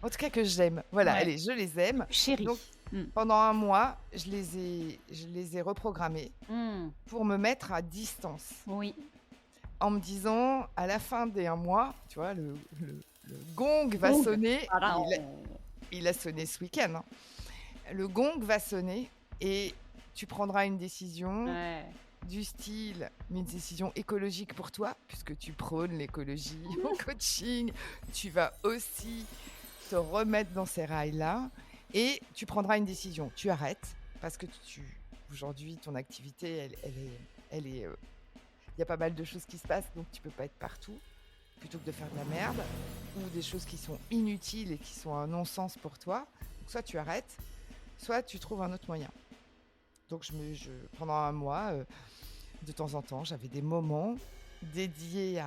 en tout cas que j'aime. Voilà, Ouais, allez, je les aime. Donc chéri. Mmh. pendant un mois, je les ai reprogrammés Mmh. pour me mettre à distance Oui. en me disant: «À la fin des un mois, tu vois, le gong va Gong. sonner» et Tadam. il a sonné ce week-end, hein. Le gong va sonner et tu prendras une décision Ouais. du style, mais une décision écologique pour toi, puisque tu prônes l'écologie au coaching. Tu vas aussi te remettre dans ces rails-là et tu prendras une décision. Tu arrêtes parce que aujourd'hui, ton activité, elle est, il y a pas mal de choses qui se passent, donc tu peux pas être partout. Plutôt que de faire de la merde ou des choses qui sont inutiles et qui sont un non-sens pour toi, donc soit tu arrêtes, soit tu trouves un autre moyen. Donc pendant un mois, de temps en temps, j'avais des moments dédiés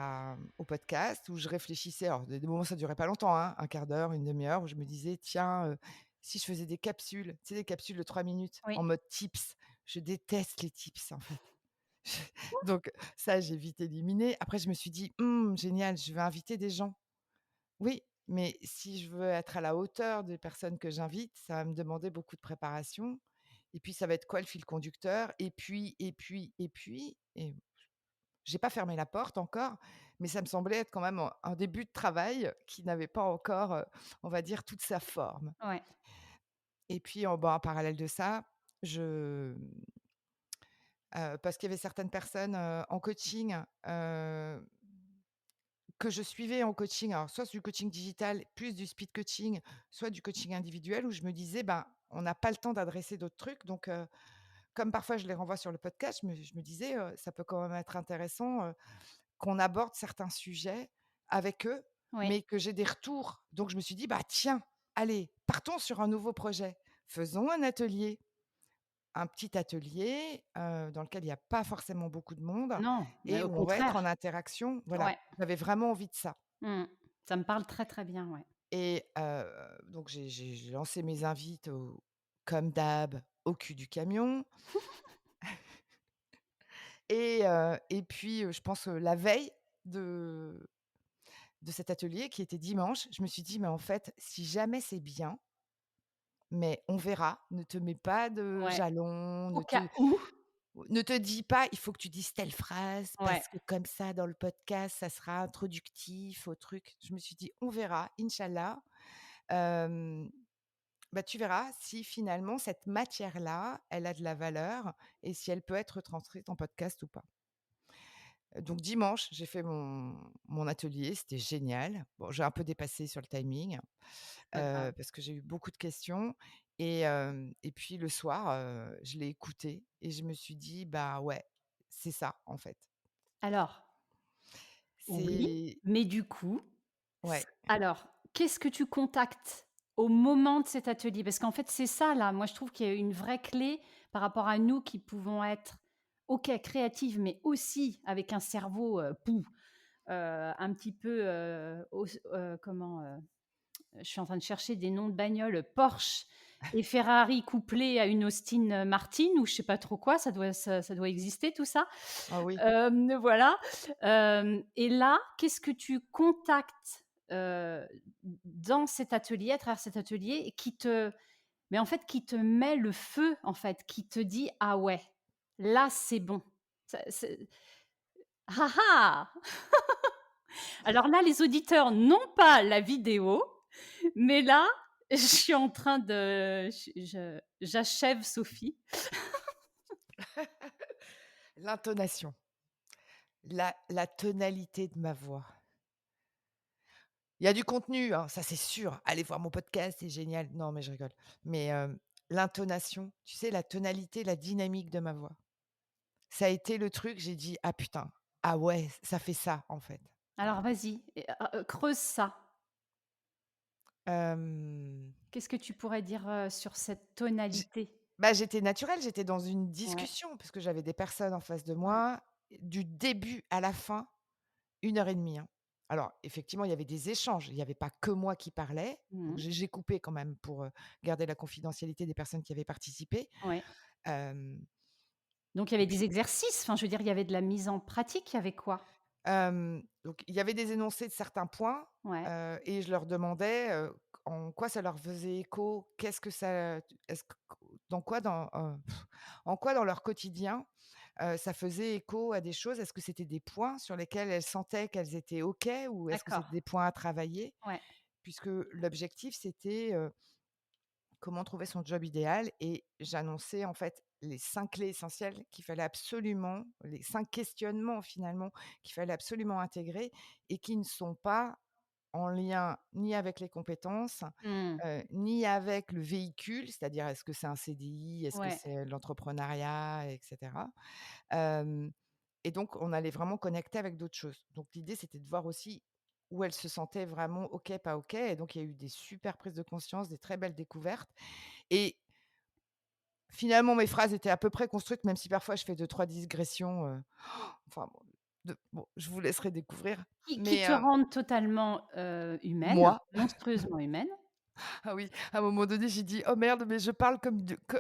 au podcast où je réfléchissais. Alors, des moments, ça durait pas longtemps, hein, un quart d'heure, une demi-heure, où je me disais: «Tiens, si je faisais des capsules», tu sais, des capsules de 3 minutes Oui. en mode tips. Je déteste les tips, en fait. Donc ça, j'ai vite éliminé. Après, je me suis dit: génial, je vais inviter des gens». Oui, mais si je veux être à la hauteur des personnes que j'invite, ça va me demander beaucoup de préparation et puis ça va être quoi le fil conducteur? Et j'ai pas fermé la porte encore, mais ça me semblait être quand même un début de travail qui n'avait pas encore, on va dire toute sa forme. Ouais. Et puis en parallèle de ça, je parce qu'il y avait certaines personnes, en coaching, que je suivais en coaching, alors soit du coaching digital, plus du speed coaching, soit du coaching individuel où je me disais: «Ben, on n'a pas le temps d'adresser d'autres trucs», donc comme parfois je les renvoie sur le podcast, je me disais, «Ça peut quand même être intéressant, qu'on aborde certains sujets avec eux, Oui. mais que j'ai des retours». Donc je me suis dit: «Bah tiens, allez, partons sur un nouveau projet. Faisons un atelier». Un petit atelier, dans lequel il y a pas forcément beaucoup de monde Non, mais et au où on va être en contraire. interaction. Voilà, Ouais. j'avais vraiment envie de ça. Mmh. Ça me parle très, très bien, ouais. Et donc j'ai lancé mes invites comme d'hab, au cul du camion et puis, je pense, la veille de de cet atelier qui était dimanche, je me suis dit: «Mais en fait, si jamais c'est bien, mais on verra. Ne te mets pas de Ouais. jalons, Au cas où. ne te dis pas: "Il faut que tu dises telle phrase Ouais. parce que comme ça dans le podcast, ça sera introductif au truc"». Je me suis dit: «On verra, inch'Allah». Hem Bah, tu verras si finalement cette matière-là, elle a de la valeur et si elle peut être retranscrite en podcast ou pas. Donc dimanche, j'ai fait mon atelier, c'était génial. Bon, j'ai un peu dépassé sur le timing, C'est pas grave. parce que j'ai eu beaucoup de questions et puis le soir, je l'ai écouté et je me suis dit: «Bah, ouais, c'est ça en fait». Alors? Oui, C'est mais du coup, ouais. alors, qu'est-ce que tu contactes au moment de cet atelier? Parce qu'en fait, c'est ça là, moi je trouve qu'il y a une vraie clé par rapport à nous qui pouvons être, OK, créatives, mais aussi avec un cerveau, un petit peu, comment, je suis en train de chercher des noms de bagnoles, Porsche et Ferrari couplés à une Austin Martin ou je sais pas trop quoi, ça doit exister tout ça. Ah oui. Voilà, et là, qu'est-ce que tu contactes, heu, dans cet atelier, à travers cet atelier et en fait, qui te met le feu, en fait, qui te dit: «Ah ouais, là, c'est bon». Ça c'est ah ah! Alors là, les auditeurs n'ont pas la vidéo, mais là, je suis en train de j'achève Sophie. L'intonation, la tonalité de ma voix. Il y a du contenu, hein, ça c'est sûr. Allez voir mon podcast, c'est génial. Non, mais je rigole. Mais, l'intonation, tu sais, la tonalité, la dynamique de ma voix. Ça a été le truc, j'ai dit: «Ah putain, ah ouais, ça fait ça, en fait». Alors Voilà. vas-y, creuse ça. Hem, Qu'est-ce que tu pourrais dire, sur cette j tonalité? bah, j'étais naturelle, j'étais dans une Ouais, discussion parce que j'avais des personnes en face de ouais. moi, du début à la fin, 1 heure et demie, hein. Alors effectivement, il y avait des échanges, il y avait pas que moi qui parlais, donc Mmh. j'ai coupé quand même pour, garder la confidentialité des personnes qui avaient participé. Ouais. Hem Donc il y et avait des puis, exercices, enfin je veux dire, il y avait de la mise en pratique, il y avait quoi? donc il y avait des énoncés de certains points, Ouais, et je leur demandais, en quoi ça leur faisait écho, qu'est-ce que ça est-ce que dans quoi en quoi dans leur quotidien, ça faisait écho à des choses? Est-ce que c'était des points sur lesquels elles sentaient qu'elles étaient OK ou est-ce que d'accord. c'était des points à travailler? Ouais. Puisque l'objectif c'était, comment trouver son job idéal et j'annonçais en fait les 5 clés essentielles qu'il fallait absolument les 5 questionnements finalement qu'il fallait absolument intégrer et qui ne sont pas en lien ni avec les compétences, Mmh. ni avec le véhicule, c'est-à-dire est-ce que c'est un CDI? Est-ce que Ouais. c'est l'entrepreneuriat et cetera? Hem et donc on allait vraiment connecter avec d'autres choses. Donc l'idée, c'était de voir aussi où elle se sentait vraiment OK, pas OK et donc il y a eu des super prises de conscience, des très belles découvertes et finalement mes phrases étaient à peu près construites, même si parfois je fais deux-trois digressions, enfin bon, je vous laisserai découvrir. Qui Mais, te rendent totalement, humaine, moi monstrueusement humaine. ah oui, à un moment donné, j'ai dit: «Oh merde, mais je parle comme de que»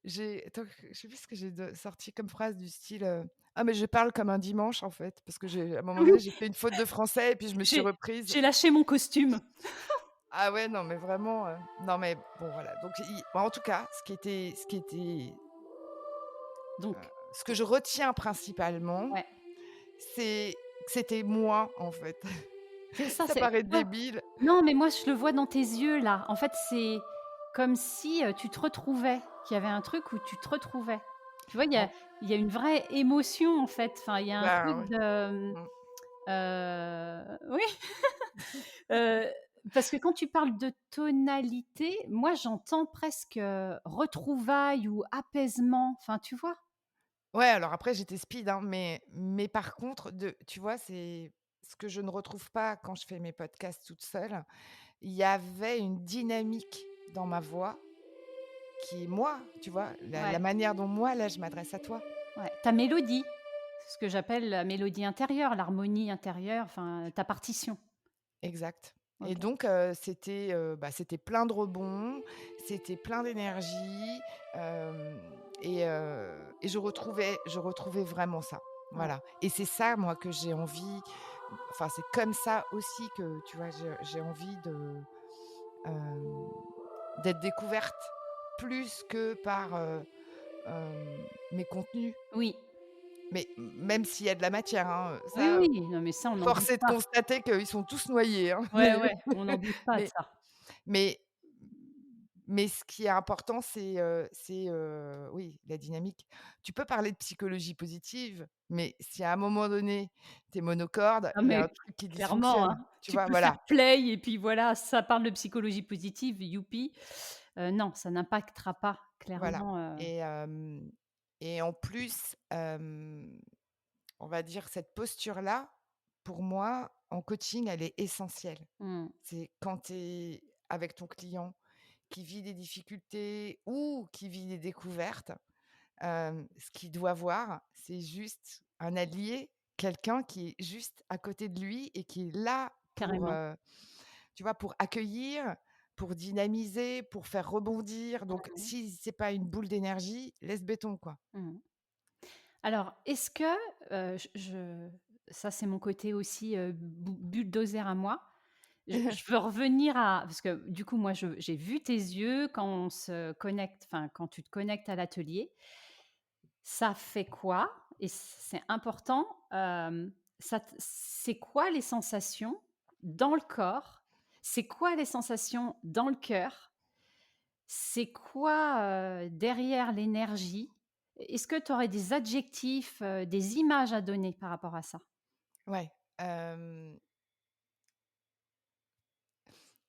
j'ai attends, je sais plus ce que j'ai de sorti comme phrase du style, «Ah mais je parle comme un dimanche en fait», parce que j'ai à un moment donné, j'ai fait une faute de français et puis je me suis reprise. J'ai lâché mon costume. Ah ouais, non mais vraiment, non mais bon voilà, donc en tout cas, Donc ce que je retiens principalement, ouais, c'est que c'était moi en fait. c'est ça, Ça c'est paraît tu vois? débile. Non, mais moi, je le vois dans tes yeux, là. En fait, c'est comme si, tu te retrouvais, qu'il y avait un truc où tu te retrouvais. Tu vois, En il y a une vraie émotion, en fait. Enfin, il y a un truc ben ouais. de, Mmh. oui, heu, parce que quand tu parles de tonalité, moi, j'entends presque, retrouvailles ou apaisement. Enfin, tu vois? Ouais, alors après j'étais speed, hein, mais par contre tu vois, c'est ce que je ne retrouve pas quand je fais mes podcasts toute seule. Il y avait une dynamique dans ma voix qui est moi, tu vois? La Ouais, manière dont moi, là, je m'adresse à toi. ouais. Ta mélodie, c'est ce que j'appelle la mélodie intérieure, l'harmonie intérieure, enfin, ta partition. Exact et OK. donc c'était plein de rebonds, c'était plein d'énergie, et je retrouvais vraiment ça. Ouais. Voilà et c'est ça, moi, que j'ai envie enfin, c'est comme ça aussi que, tu vois, j'ai envie hem, d'être découverte plus que par, mes contenus. Oui. Mais même s'il y a de la matière, hein, Oui, ça, oui, non, mais ça, on n'en force doute est de pas. constater qu'ils sont tous noyés, hein, Ouais, ouais, on n'en doute pas de mais ça. mais mais ce qui est important, oui, la dynamique. Tu peux parler de psychologie positive, mais si à un moment donné, tu es monocorde, Ah il y a mais un truc qui clairement, dysfonctionne, hein, tu tu vois? peux faire Voilà, play et puis voilà, ça parle de psychologie positive, youpi. Non, ça n'impactera pas voilà clairement, et en plus, on va dire cette posture-là, pour moi, en coaching, elle est essentielle. Mmh. C'est quand tu es avec ton client qui vit des difficultés ou qui vit des découvertes, ce qu'il doit voir, c'est juste un allié, quelqu'un qui est juste à côté de lui et qui est là pour, Carrément. tu vois, pour accueillir, pour dynamiser, pour faire rebondir. Donc Mmh. si c'est pas une boule d'énergie, laisse béton, quoi. Mmh. Alors, est-ce que, je ça c'est mon côté aussi, bulldozer à moi. Je veux revenir à parce que du coup moi j'ai vu tes yeux quand on se connecte, enfin quand tu te connectes à l'atelier. Ça fait quoi? Et c'est important, c'est quoi les sensations dans le corps? C'est quoi les sensations dans le cœur? C'est quoi, derrière l'énergie? Est-ce que tu aurais des adjectifs, des images à donner par rapport à ça? Ouais,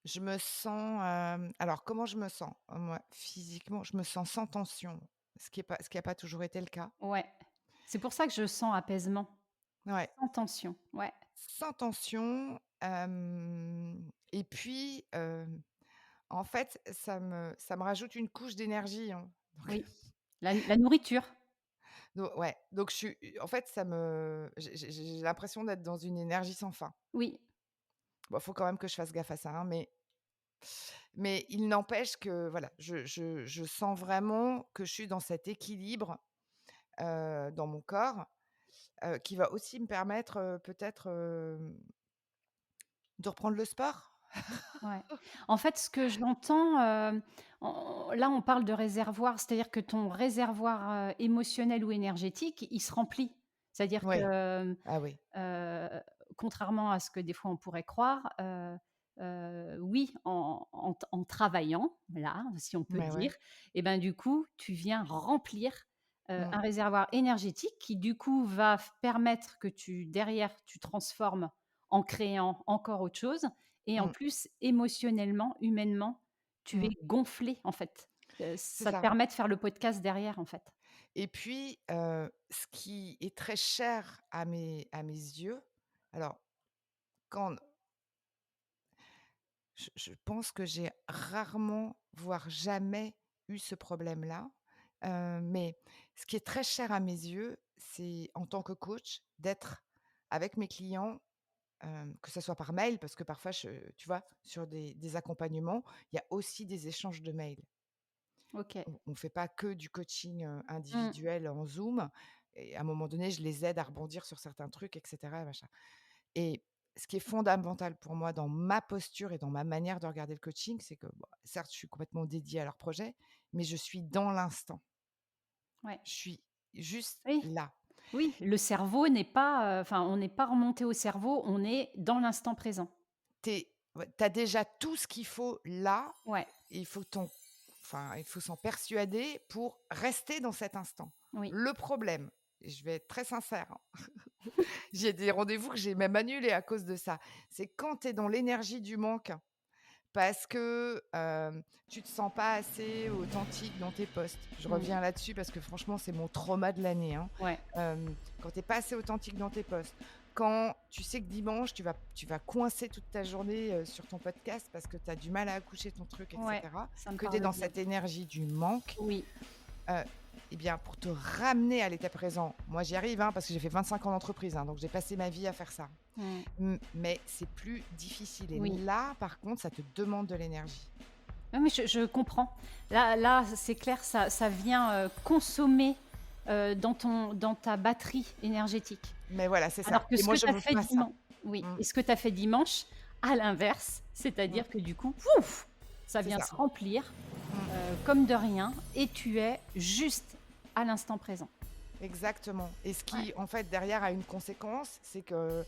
je me sens, alors comment je me sens? Moi, physiquement, je me sens sans tension, ce qui a pas toujours été le cas. Ouais, c'est pour ça que je sens apaisement, Ouais, sans tension. Ouais, sans tension, et puis, en fait, ça me rajoute une couche d'énergie, hein, donc oui, la nourriture. ouais, donc je suis en fait, ça me j'ai l'impression d'être dans une énergie sans fin. Oui, Bon, faut quand même que je fasse gaffe à ça, hein, mais il n'empêche que voilà, je sens vraiment que je suis dans cet équilibre, dans mon corps, qui va aussi me permettre, peut-être, de reprendre le sport. ouais. En fait, ce que j'entends, là, on parle de réservoir, c'est-à-dire que ton réservoir, émotionnel ou énergétique, il se remplit. C'est-à-dire Oui, que, ah oui, contrairement à ce que des fois on pourrait croire, oui, en travaillant, là, si on peut mais ouais, dire, et ben, du coup, tu viens remplir, mmh, un réservoir énergétique qui, du coup, va permettre que derrière, tu transformes en créant encore autre chose et en mmh, plus, émotionnellement, humainement, tu es mmh, gonflé, en fait. c'est Ça te ça. permet de faire le podcast derrière, en fait. Et puis, ce qui est très cher à mes yeux, alors quand je pense que j'ai rarement, voire jamais eu ce problème-là, mais ce qui est très cher à mes yeux, c'est en tant que coach, d'être avec mes clients, que ça soit par mail parce que parfois tu vois, sur des accompagnements, il y a aussi des échanges de mails. OK. On fait pas que du coaching, Mmh. individuel en Zoom et à un moment donné, je les aide à rebondir sur certains trucs et cetera, machin et ce qui est fondamental pour moi dans ma posture et dans ma manière de regarder le coaching, c'est que, bon, certes, je suis complètement dédiée à leur projet, mais je suis dans l'instant. Ouais. Je suis juste Oui. là. Oui, le cerveau n'est pas, enfin, on n'est pas remonté au cerveau, on est dans l'instant présent. Tu Ouais, tu as déjà tout ce qu'il faut là Ouais, et il faut s'en persuader pour rester dans cet instant. oui, Le problème, et je vais être très sincère, hein, j'ai des rendez-vous que j'ai même annulés à cause de ça. C'est quand tu es dans l'énergie du manque parce que, tu te sens pas assez authentique dans tes posts. Je mmh, reviens là-dessus parce que franchement, c'est mon trauma de l'année, hein. ouais, Quand tu es pas assez authentique dans tes posts, quand tu sais que dimanche, tu vas coincer toute ta journée, sur ton podcast parce que tu as du mal à accoucher ton truc et ouais, cetera, ça me que tu es parle dans bien. cette énergie du manque, Oui, heu et bien, pour te ramener à l'état présent, moi j'y arrive, hein, parce que j'ai fait 25 ans d'entreprise, hein, donc j'ai passé ma vie à faire ça. mmh, Mais c'est plus difficile et oui. là, par contre, ça te demande de l'énergie. Non, mais je comprends. Là, c'est clair, ça vient, consommer, dans ta batterie énergétique. Mais voilà, c'est ça Alors que et ce moi que je tu as veux fait pas ça. oui, Mmh, et ce que tu as fait dimanche, à l'inverse, mmh, c'est-à-dire que du coup, pouf, ça c'est vient ça. se remplir, Mmh, comme de rien et tu es juste à l'instant présent. exactement et ce Ouais. qui, en fait, derrière a une conséquence, c'est que,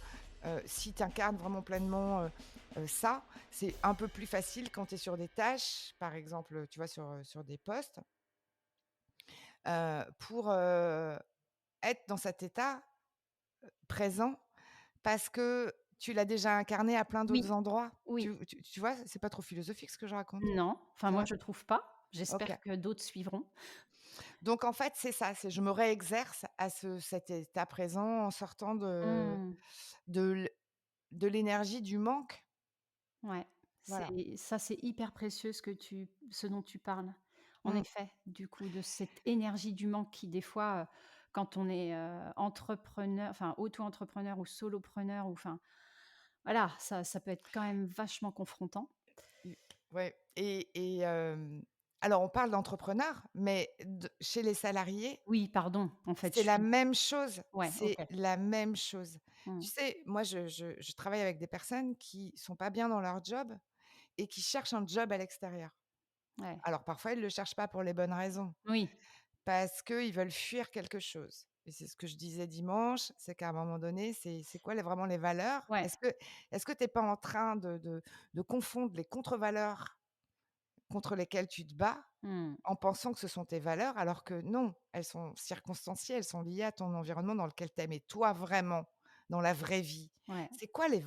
si tu incarnes vraiment pleinement, ça, c'est un peu plus facile quand tu es sur des tâches, par exemple, tu vois, sur des postes, pour, être dans cet état présent parce que tu l'as déjà incarné à plein Oui, d'autres endroits. oui. Tu vois? C'est pas trop philosophique ce que je raconte? Non, enfin Ça moi va? je trouve pas. OK. J'espère que d'autres suivront. Donc en fait, c'est ça, c'est je me réexerce à cet état présent en sortant de Mmh. de l de l'énergie du manque. Ouais, Voilà. c'est hyper précieux ce dont tu parles. En Mmh. effet, du coup, de cette énergie du manque qui des fois, quand on est, entrepreneur, enfin auto-entrepreneur ou solopreneur ou enfin, voilà, ça peut être quand même vachement confrontant. U Ouais alors on parle d'entrepreneurs, mais chez les salariés, Oui, pardon, en fait, je c'est la suis même chose, ouais, OK. c'est la même chose. Mmh. Tu sais, moi je travaille avec des personnes qui sont pas bien dans leur job et qui cherchent un job à l'extérieur. Ouais. Alors parfois, ils ne le cherchent pas pour les bonnes raisons, Oui, parce qu'ils veulent fuir quelque chose et c'est ce que je disais dimanche, c'est qu'à un moment donné, c'est quoi vraiment les valeurs? ouais. Est-ce que tu es pas en train de confondre les contre-valeurs contre lesquelles tu te bats, Mmh. en pensant que ce sont tes valeurs, alors que non, elles sont circonstanciées, elles sont liées à ton environnement dans lequel tu aimes et toi vraiment, dans la vraie vie. Ouais. C'est quoi les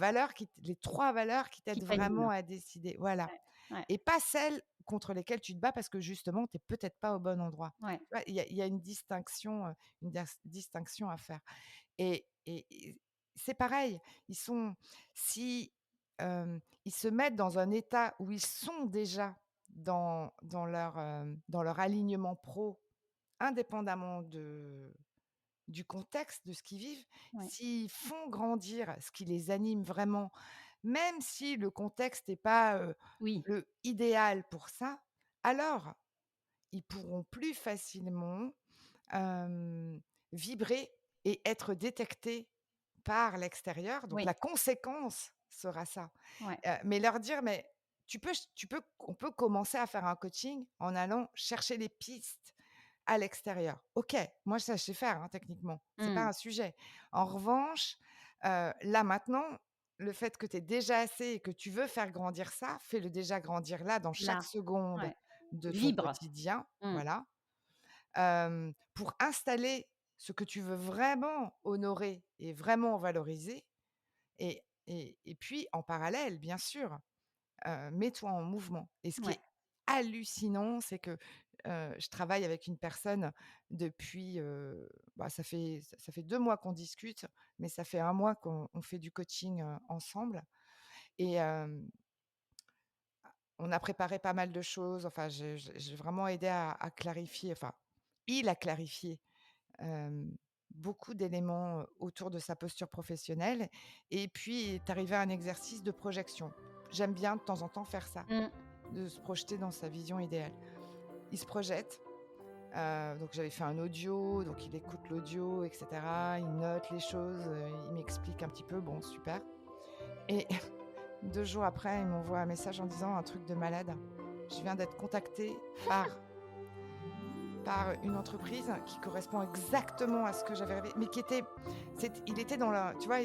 3 valeurs qui Qui t'aident t'anime. vraiment à décider? Voilà Ouais. Ouais. et pas celles contre lesquelles tu te bats parce que justement, tu es peut-être pas au bon endroit. Ouais. Tu vois? Il y a une distinction à faire et c'est pareil, ils sont si, ils se mettent dans un état où ils sont déjà dans leur alignement pro, indépendamment du contexte, de ce qu'ils vivent, Ouais. s'ils font grandir ce qui les anime vraiment, même si le contexte n'est pas, Oui. le idéal pour ça, alors ils pourront plus facilement, hem, vibrer et être détectés par l'extérieur. Donc Oui. la conséquence sera ça. Ouais. Mais leur dire: «Mais on peut commencer à faire un coaching en allant chercher les pistes à l'extérieur». OK, moi ça je sais faire, hein, techniquement, c'est pas Mmh. un sujet. En revanche, là maintenant, le fait que tu aies déjà assez et que tu veux faire grandir ça, fais-le déjà grandir là, dans chaque Là. seconde Ouais. de ton Vibre. quotidien, Mmh. voilà, pour installer ce que tu veux vraiment honorer et vraiment valoriser et puis en parallèle, bien sûr, mets-toi en mouvement et ce qui Ouais. est hallucinant, c'est que, je travaille avec une personne depuis, bah, ça fait 2 mois qu'on discute, mais ça fait un mois qu'on fait du coaching, ensemble et on a préparé pas mal de choses. Enfin, j'ai vraiment aidé à clarifier, enfin, il a clarifié, hem, beaucoup d'éléments, autour de sa posture professionnelle et puis il est arrivé à un exercice de projection. J'aime bien de temps en temps faire ça, Mmh. de se projeter dans sa vision idéale. Il se projette, donc j'avais fait un audio, donc il écoute l'audio et cetera. Il note les choses, il m'explique un petit peu, bon super et 2 jours après, il m'envoie un message en disant un truc de malade: «Je viens d'être contacté par une entreprise qui correspond exactement à ce que j'avais rêvé», mais il était dans la tu vois,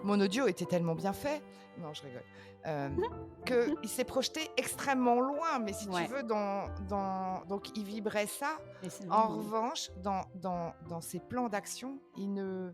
mon audio était tellement bien fait, non je rigole, hem, qu'il s'est projeté extrêmement loin, mais si tu Ouais. veux donc il vibrait ça. Et c'est En oui. revanche, dans ses plans d'action, il ne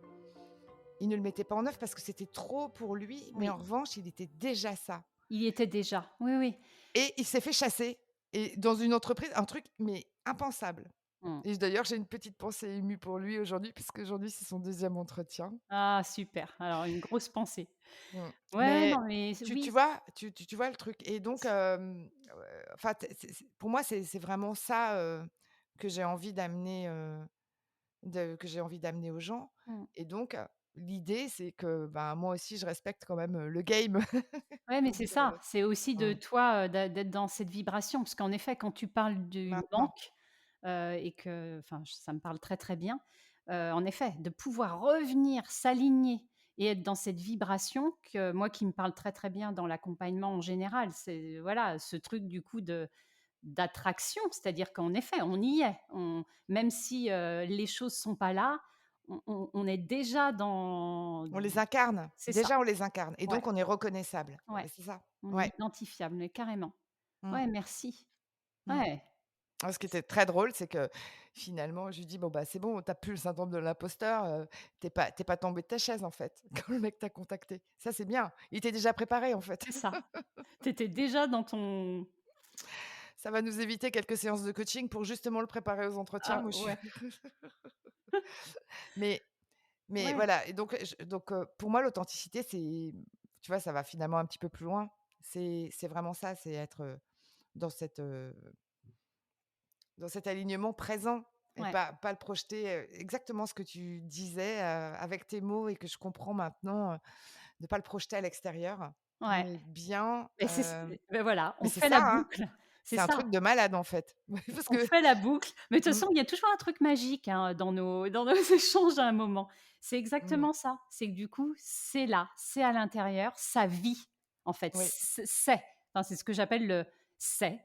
le mettait pas en œuvre parce que c'était trop pour lui, mais en Oui. revanche, il était déjà ça Il y était déjà. Oui, oui. et il s'est fait chasser et dans une entreprise, un truc mais impensable Mmh. et d'ailleurs, j'ai une petite pensée émue pour lui aujourd'hui, puisqu'aujourd'hui, c'est son deuxième entretien. Ah super, alors une grosse pensée. Mmh. Ouais, Mais non mais tu oui, vois? Tu vois le truc et donc enfin t c'est pour moi, c'est vraiment ça, que j'ai envie d'amener, que j'ai envie d'amener aux gens mmh. et donc l'idée, c'est que, ben, moi aussi, je respecte quand même, le game. Ouais, mais c'est Donc ça, c'est aussi de mmh, toi, d'être dans cette vibration. Parce qu'en effet, quand tu parles du maintenant. manque, et que enfin, ça me parle très, très bien, en effet, de pouvoir revenir, s'aligner et être dans cette vibration que moi qui me parle très, très bien dans l'accompagnement en général, c'est voilà, ce truc du coup de d'attraction, c'est-à-dire qu'en effet, on y est. On même si, les choses sont pas là, on est déjà dans On les incarne. c'est ça, Déjà, on les incarne et ouais, donc on est reconnaissable. ouais, C'est ça. on est Ouais. identifiable, mais carrément. Mmh, Ouais, merci. mmh. Ouais, Ce qui était très drôle, c'est que finalement, je lui dis: «Bon, bah, c'est bon, tu as plus le syndrome de l'imposteur, tu es pas tombé de ta chaise, en fait, quand le mec t'a contacté. Ça, c'est bien. Il était déjà préparé, en fait. c'est ça. Tu étais déjà dans ton Ça va nous éviter quelques séances de coaching pour justement le préparer aux entretiens. ah Moi, je suis ouais, mais Mais Ouais, voilà et pour moi l'authenticité c'est tu vois, ça va finalement un petit peu plus loin. C'est vraiment ça, c'est être, dans cette, heu, dans cet alignement présent et ouais, pas le projeter, exactement ce que tu disais, avec tes mots et que je comprends maintenant, de pas le projeter à l'extérieur, ouais. mais bien, Et voilà, mais on c'est fait ça, la hein, boucle. C'est c'est un ça. truc de malade en fait. Parce On que fait la boucle, mais de toute mmh, façon, il y a toujours un truc magique, hein, dans nos échanges à un moment. C'est mmh, exactement ça. C'est que du coup, c'est là, c'est à l'intérieur, ça vit, en fait. oui, Enfin, c'est ce que j'appelle le «c'est».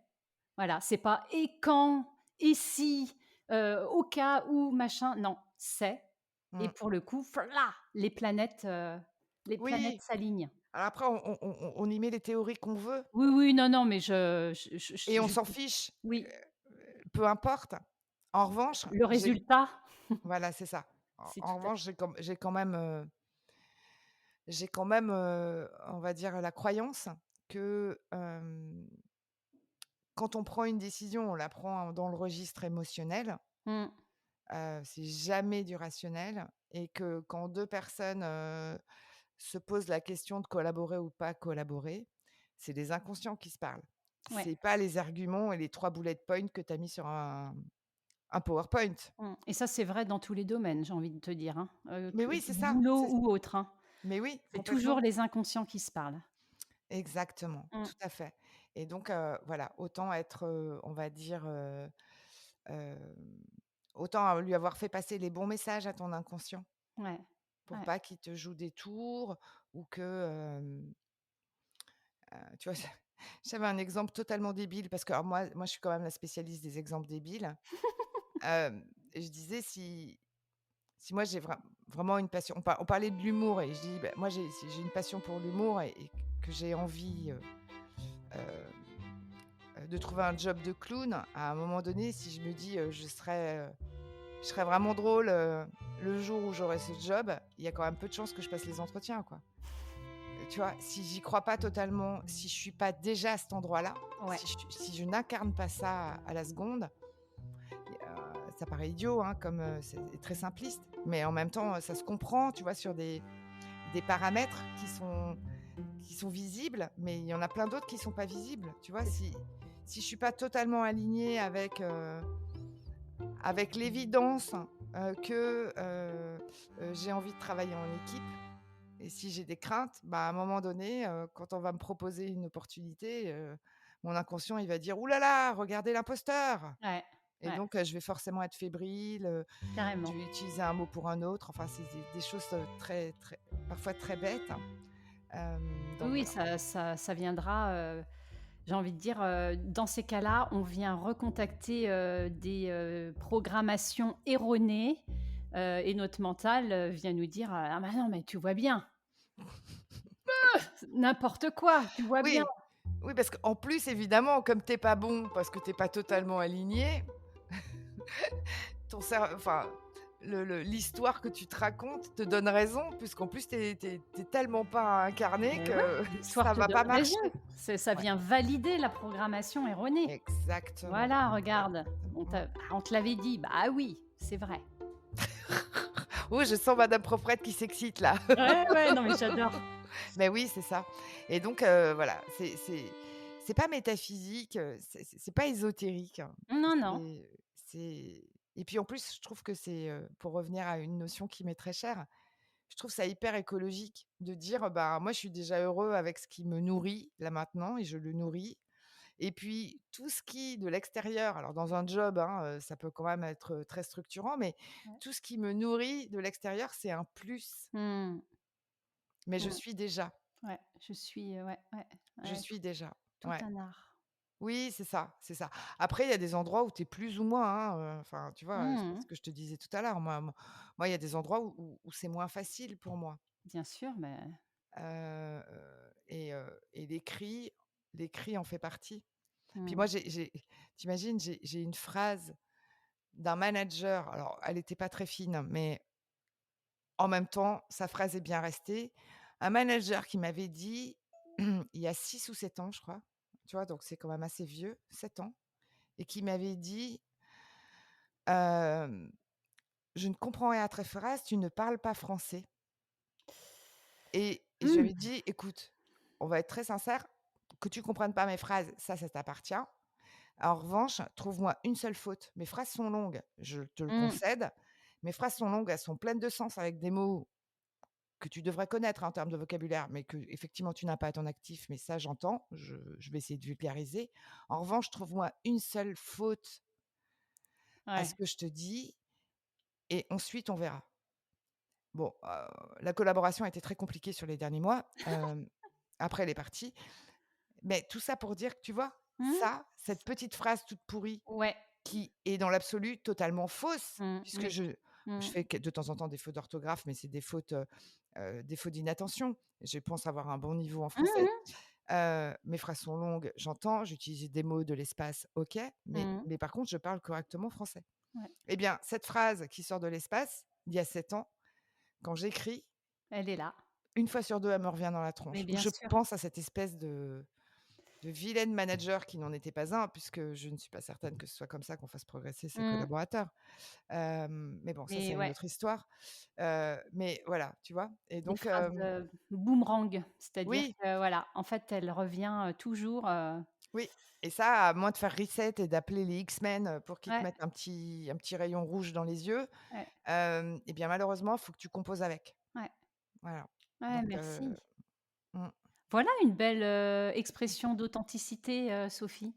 Voilà, c'est pas «et quand? Et si? Au cas où?» machin. Non, c'est et mmh. pour le coup, vla, les planètes Oui, s'alignent. alors après on y met les théories qu'on veut Oui, oui, non, non, mais et on je s'en fiche, oui, peu importe. En revanche, le résultat, voilà, c'est ça. En c'est en tout à revanche, j'ai quand même, on va dire, la croyance que, quand on prend une décision, on la prend dans le registre émotionnel, mmh, c'est jamais du rationnel et que quand 2 personnes, se posent la question de collaborer ou pas collaborer, c'est des inconscients qui se parlent. ouais. C'est pas les arguments et les 3 bullet points que tu as mis sur un PowerPoint. Mmh et ça, c'est vrai dans tous les domaines, j'ai envie de te dire, hein, Mais que oui, c'est ça, boulot ou autre, hein. mais oui, C'est toujours complètement. les inconscients qui se parlent. Exactement, Mmh, tout à fait et donc voilà, autant être, on va dire, hem, autant lui avoir fait passer les bons messages à ton inconscient ouais, pour ouais. pas qu'il te joue des tours ou que, tu vois? J'avais un exemple totalement débile parce que alors moi je suis quand même la spécialiste des exemples débiles. Et je disais si moi j'ai vraiment une passion on parlait de l'humour et je dis: «Bah, moi si j'ai une passion pour l'humour et que j'ai envie, heu de trouver un job de clown, à un moment donné, si je me dis, je serais vraiment drôle, le jour où j'aurai ce job, il y a quand même peu de chances que je passe les entretiens, quoi. Tu vois? Si j'y crois pas totalement, si je suis pas déjà à cet endroit-là, Ouais, si je n'incarne pas ça à la seconde, ça paraît idiot, hein, comme, c'est très simpliste, mais en même temps, ça se comprend, tu vois? Sur des paramètres qui sont visibles, mais il y en a plein d'autres qui sont pas visibles, tu vois? c'est ça. Si je suis pas totalement alignée avec l'évidence, que, j'ai envie de travailler en équipe et si j'ai des craintes, bah, à un moment donné, quand on va me proposer une opportunité, mon inconscient, il va dire: «Ouh là là, regardez l'imposteur!» Ouais, et ouais, donc je vais forcément être fébrile, je carrément. vais utiliser un mot pour un autre, enfin, c'est des choses, très, très parfois très bêtes. Oui, Donc oui, voilà. ça viendra, j'ai envie de dire, dans ces cas-là, on vient recontacter, des, programmations erronées, et notre mental, vient nous dire: «Ah bah non, mais tu vois bien, n'importe quoi, tu vois bien». Oui, oui, parce qu'en plus, évidemment, comme tu es pas bon, parce que tu es pas totalement aligné, ton cer enfin, l'histoire que tu te racontes te donne raison, puisqu'en plus tu es tellement pas incarné Mais ouais, que l'histoire ça te va pas donne raison. marcher. Ça Ouais, vient valider la programmation erronée. exactement, Voilà, regarde, exactement. on te l'avait dit. Bah oui, c'est vrai. Oh, je sens madame Proprette qui s'excite là. Ouais, ouais, non mais j'adore. Mais oui, c'est ça et donc voilà, c'est pas métaphysique, c'est pas ésotérique, hein. Non, non, C'est et puis en plus, je trouve que c'est, pour revenir à une notion qui m'est très chère, je trouve ça hyper écologique de dire: «Bah, moi, je suis déjà heureux avec ce qui me nourrit là maintenant et je le nourris et puis tout ce qui de l'extérieur» alors dans un job, hein, ça peut quand même être, très structurant, mais ouais. tout ce qui me nourrit de l'extérieur, c'est un plus, Mmh, mais je mmh, suis déjà, ouais, je suis, ouais, ouais, je ouais, suis déjà. tout Ouais. un art. Oui, c'est ça, c'est ça. Après, il y a des endroits où tu es plus ou moins, hein, enfin, tu vois, c'est Mmh, ce que je te disais tout à l'heure. Moi, il y a des endroits où c'est moins facile pour moi. bien sûr, mais Et l'écrit en fait partie. Puis mmh, moi, tu imagines, j'ai une phrase d'un manager, alors elle était pas très fine, hein, mais en même temps, sa phrase est bien restée. Un manager qui m'avait dit, il y a 6 ou 7 ans, je crois, tu vois? Donc c'est quand même assez vieux, 7 ans et qui m'avait dit, hem je ne comprends rien à ta phrase, tu ne parles pas français». Et je lui Mmh. avais dit: «Écoute, on va être très sincère, que tu comprennes pas mes phrases, ça t'appartient. En revanche, trouve-moi une seule faute. Mes phrases sont longues, je te le Mmh. concède. Mes phrases sont longues, elles sont pleines de sens avec des mots que tu devrais connaître en termes de vocabulaire, mais qu'effectivement tu n'as pas à ton actif, mais ça j'entends, je vais essayer de vulgariser. En revanche, trouve-moi une seule faute à ce Ouais. que je te dis et ensuite on verra». Bon, la collaboration a été très compliquée sur les derniers mois, après elle est partie. Mais tout ça pour dire que tu vois, Mmh. cette petite phrase toute pourrie Ouais. qui est dans l'absolu totalement fausse, puisque Oui. je Mmh. fais que de temps en temps des fautes d'orthographe, mais c'est des fautes d'inattention. Je pense avoir un bon niveau en Mmh français. mh. Mes phrases sont longues, j'entends, j'utilise des mots de l'espace, OK, Mmh. mais par contre, je parle correctement français. Ouais. Eh bien, cette phrase qui sort de l'espace, il y a 7 ans, quand j'écris, Elle est là. une fois sur 2, elle me revient dans la Mais tronche. Ou bien je sûr. pense à cette espèce de vilaine manager qui n'en était pas un, puisque je ne suis pas certaine que ce soit comme ça qu'on fasse progresser ses Mmh. collaborateurs. Mais bon, ça, c'est Mais une ouais, autre histoire. Mais voilà, tu vois? Et des donc, phrases, boomerang, c'est-à-dire oui, que voilà, en fait, elle revient, toujours, oui, et ça, à moins de faire reset et d'appeler les X-Men, pour qu'ils te ouais, mettent un petit rayon rouge dans les yeux, ouais, et bien, malheureusement, il faut que tu composes avec. ouais, Voilà, ouais, donc merci. mmh. Voilà une belle, expression d'authenticité, Sophie.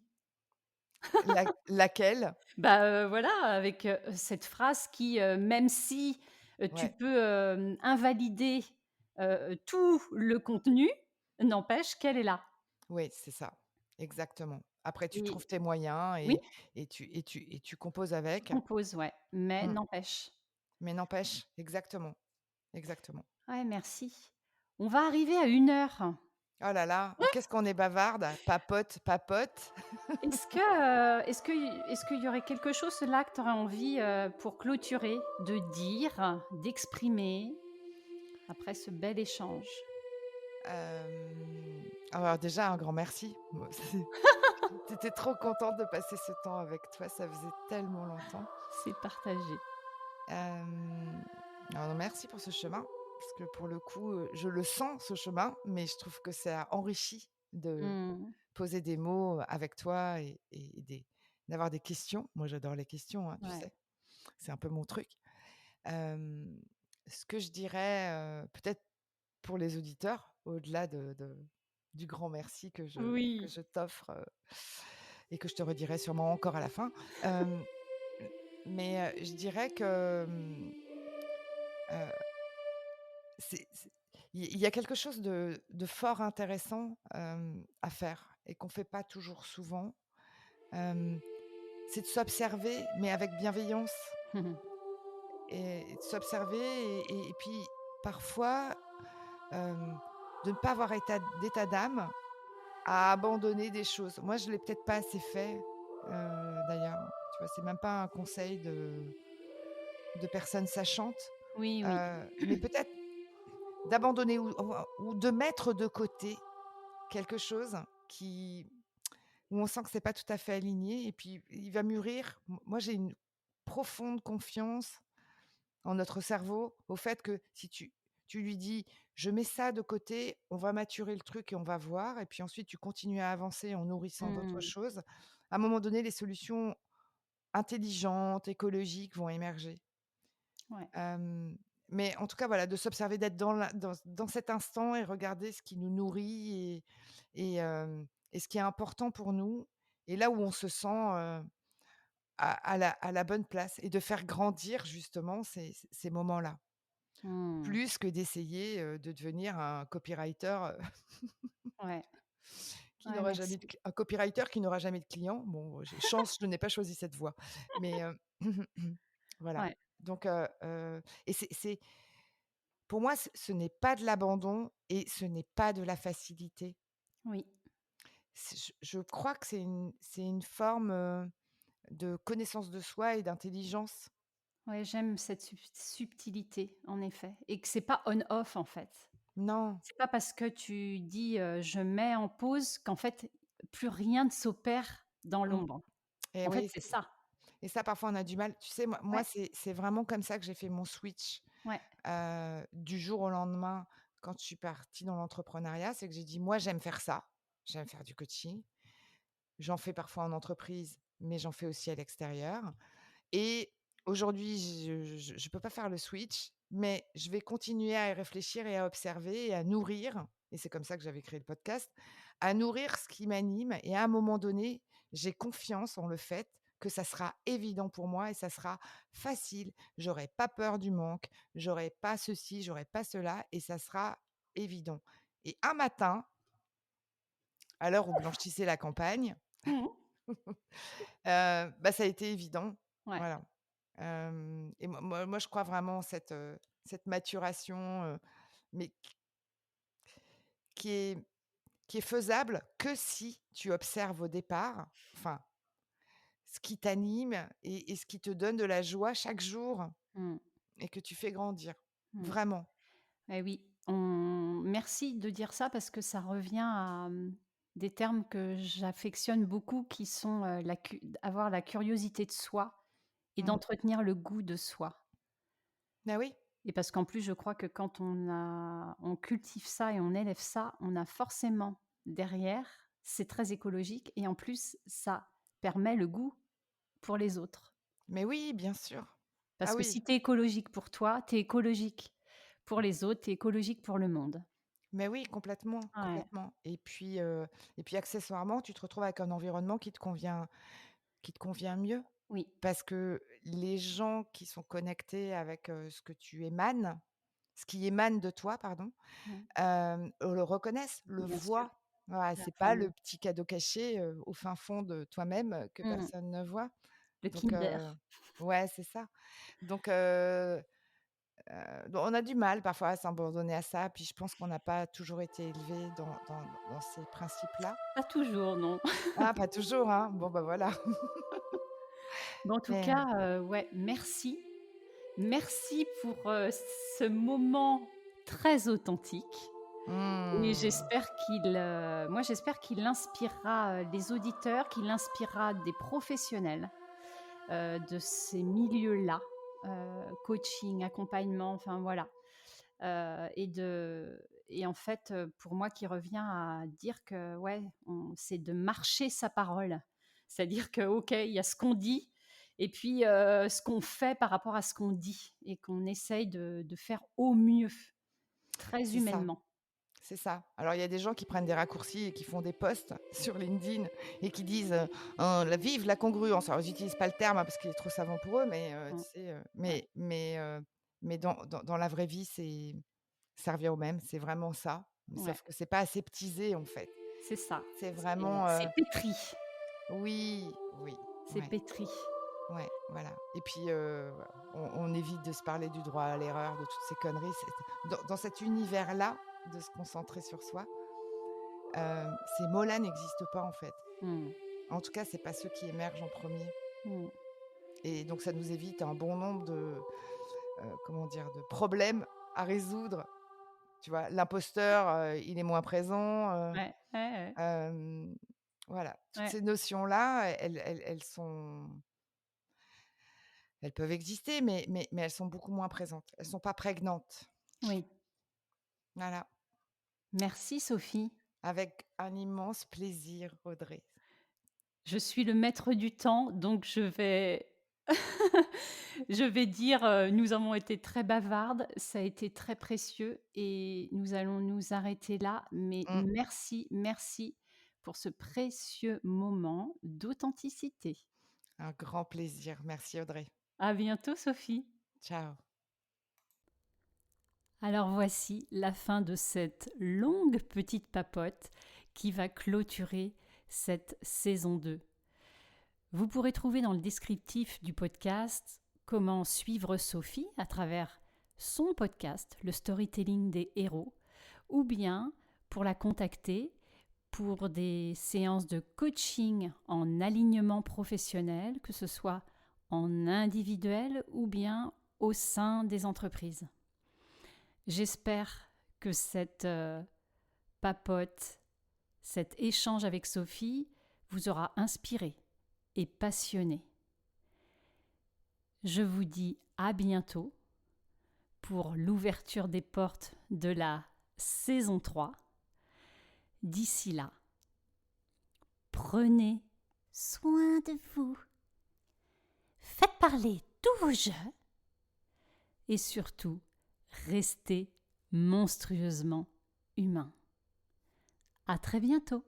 Laquelle? Bah, voilà, avec, cette phrase qui, même si, tu Ouais, peux, invalider, tout le contenu, n'empêche qu'elle est là oui, c'est ça, exactement. Après, tu et trouves tes moyens oui, et tu composes tu avec. composes, ouais, mais Mmh. n'empêche. Mais n'empêche, exactement, exactement. Ouais, merci. On va arriver à 1 heure. Oh là là, qu'est-ce qu'on est bavarde, papote, papote. Est-ce qu'il y aurait quelque chose là que tu aurais envie, pour clôturer, de dire, d'exprimer après ce bel échange? Alors déjà un grand merci. Moi, j'étais trop contente de passer ce temps avec toi, ça faisait tellement longtemps. C'est partagé. Hem, alors merci pour ce chemin, parce que pour le coup, je le sens ce chemin, mais je trouve que ça enrichit de Mmh. poser des mots avec toi et d'avoir des questions. Moi j'adore les questions, hein, tu Ouais. sais? C'est un peu mon truc. Hem, Ce que je dirais, peut-être pour les auditeurs, au-delà du grand merci que Oui. je t'offre, et que je te redirai sûrement encore à la fin. Hem, je dirais que, c'est il y a quelque chose de fort intéressant, à faire et qu'on fait pas toujours souvent. Hem, c'est de s'observer, mais avec bienveillance et de s'observer et puis parfois, hem, de ne pas avoir d'état d'âme à abandonner des choses. Moi, je l'ai peut-être pas assez fait, d'ailleurs, tu vois? C'est même pas un conseil de personne sachante, Oui, oui. mais peut-être d'abandonner ou de mettre de côté quelque chose qui où on sent que c'est pas tout à fait aligné et puis il va mûrir. Moi, j'ai une profonde confiance en notre cerveau, au fait que si tu lui dis: «Je mets ça de côté, on va maturer le truc et on va voir» et puis ensuite tu continues à avancer en nourrissant d'autres Mmh. choses. À un moment donné, les solutions intelligentes, écologiques vont émerger. Ouais. Hem, mais en tout cas, voilà, de s'observer, d'être dans cet instant et regarder ce qui nous nourrit et ce qui est important pour nous et là où on se sent, à la bonne place et de faire grandir justement ces moments-là. Mmh. Plus que d'essayer, de devenir un copywriter, Ouais. qui Ouais, n'aura jamais de merci. cl un copywriter qui n'aura jamais de clients. Bon, j'ai chance, je n'ai pas choisi cette voie, mais voilà. Ouais. Donc et c'est pour moi, ce n'est pas de l'abandon et ce n'est pas de la facilité. Oui. Je crois que c'est une forme, de connaissance de soi et d'intelligence. Ouais, j'aime cette subtilité, en effet, et que c'est pas on-off, en fait. Non, C'est pas parce que tu dis, «Je mets en pause» qu'en fait, plus rien ne s'opère dans mmh l'ombre. et En fait, oui, c'est ça. Et ça, parfois, on a du mal. Tu sais, moi Ouais, c'est vraiment comme ça que j'ai fait mon switch, ouais. du jour au lendemain quand je suis partie dans l'entrepreneuriat. C'est que j'ai dit: «Moi, j'aime faire ça, j'aime faire du coaching». J'en fais parfois en entreprise, mais j'en fais aussi à l'extérieur. Et aujourd'hui, je peux pas faire le switch, mais je vais continuer à y réfléchir et à observer et à nourrir, et c'est comme ça que j'avais créé le podcast, à nourrir ce qui m'anime. Et à un moment donné, j'ai confiance en le fait que ça sera évident pour moi et ça sera facile. J'aurai pas peur du manque, j'aurai pas ceci, j'aurai pas cela, et ça sera évident. Et un matin, à l'heure où blanchissait la campagne, Mmh. bah, ça a été évident, Ouais. voilà. Et moi, je crois vraiment en cette maturation, mais qui est qui est faisable que si tu observes au départ, enfin, ce qui t'anime et ce qui te donne de la joie chaque jour Mmh. et que tu fais grandir, Mmh. vraiment. Eh oui, merci de dire ça parce que ça revient à, des termes que j'affectionne beaucoup qui sont, avoir la curiosité de soi et Mmh. d'entretenir le goût de soi. Bah, oui, Et parce qu'en plus, je crois que quand on cultive ça et on élève ça, on a forcément derrière, c'est très écologique et en plus, ça permet le goût pour les autres. mais oui, bien sûr. Parce Ah que oui. si tu es écologique pour toi, tu es écologique pour les autres, tu es écologique pour le monde. Mais oui, complètement, Ouais, complètement. Et puis accessoirement, tu te retrouves avec un environnement qui te convient mieux. oui, Parce que les gens qui sont connectés avec, ce que tu émanes, ce qui émane de toi, pardon, mmh, le reconnaissent, le bien sûr, voient. Voilà, à c'est pas fond. le petit cadeau caché, au fin fond de toi-même, que Mmh. personne ne voit. Le Donc Kinder. ouais, c'est ça. Donc on a du mal parfois à s'abandonner à ça, puis je pense qu'on n'a pas toujours été élevé dans ces principes-là. Pas toujours, non. Ah, pas toujours, hein? Bon, bah, voilà. Mais en tout Mais cas, ouais, merci. Merci pour, ce moment très authentique et mmh, j'espère qu'il inspirera, les auditeurs, qu'il inspirera des professionnels, de ces milieux-là, coaching, accompagnement, enfin voilà. Et en fait, pour moi qui revient à dire que ouais, c'est de marcher sa parole. C'est-à-dire que OK, il y a ce qu'on dit et puis, ce qu'on fait par rapport à ce qu'on dit et qu'on essaye de faire au mieux, très c'est ça. humainement. C'est ça. Alors, il y a des gens qui prennent des raccourcis et qui font des posts sur LinkedIn et qui disent, la «Vive la congruence». Alors, ils utilisent pas le terme, hein, parce qu'il est trop savant pour eux, mais tu Mmh, sais, ouais, mais dans la vraie vie, ça revient au même, c'est vraiment ça. Mais ouais, sauf que c'est pas aseptisé, en fait. c'est ça. C'est C'est, vraiment, c'est pétri, oui, oui, c'est ouais, pétri. ouais, voilà. Et puis, on évite de se parler du droit à l'erreur, de toutes ces conneries. C'est dans cet univers-là, de se concentrer sur soi. Ces mots-là n'existent pas, en fait. Mmh, En tout cas, c'est pas ceux qui émergent en premier. mmh, Et donc ça nous évite un bon nombre de, comment dire? De problèmes à résoudre. Tu vois? L'imposteur, il est moins présent, ouais, ouais, ouais, hem, voilà. Toutes ouais, ces notions-là, elles peuvent exister, mais elles sont beaucoup moins présentes. Elles sont pas prégnantes. oui. Voilà. Merci Sophie. Avec un immense plaisir, Audrey. Je suis le maître du temps, donc je vais je vais dire, nous avons été très bavardes, ça a été très précieux et nous allons nous arrêter là, mais Mmh. merci, merci pour ce précieux moment d'authenticité. Un grand plaisir. Merci, Audrey. À bientôt Sophie. Ciao. Alors voici la fin de cette longue petite papote qui va clôturer cette saison 2. Vous pourrez trouver dans le descriptif du podcast comment suivre Sophie à travers son podcast, le storytelling des héros, ou bien pour la contacter pour des séances de coaching en alignement professionnel, que ce soit en individuel ou bien au sein des entreprises. J'espère que cette papote, cet échange avec Sophie vous aura inspiré et passionné. Je vous dis à bientôt pour l'ouverture des portes de la saison 3. D'ici là, prenez soin de vous. Faites parler tous vos jeux. Et surtout, restez monstrueusement humain. À très bientôt.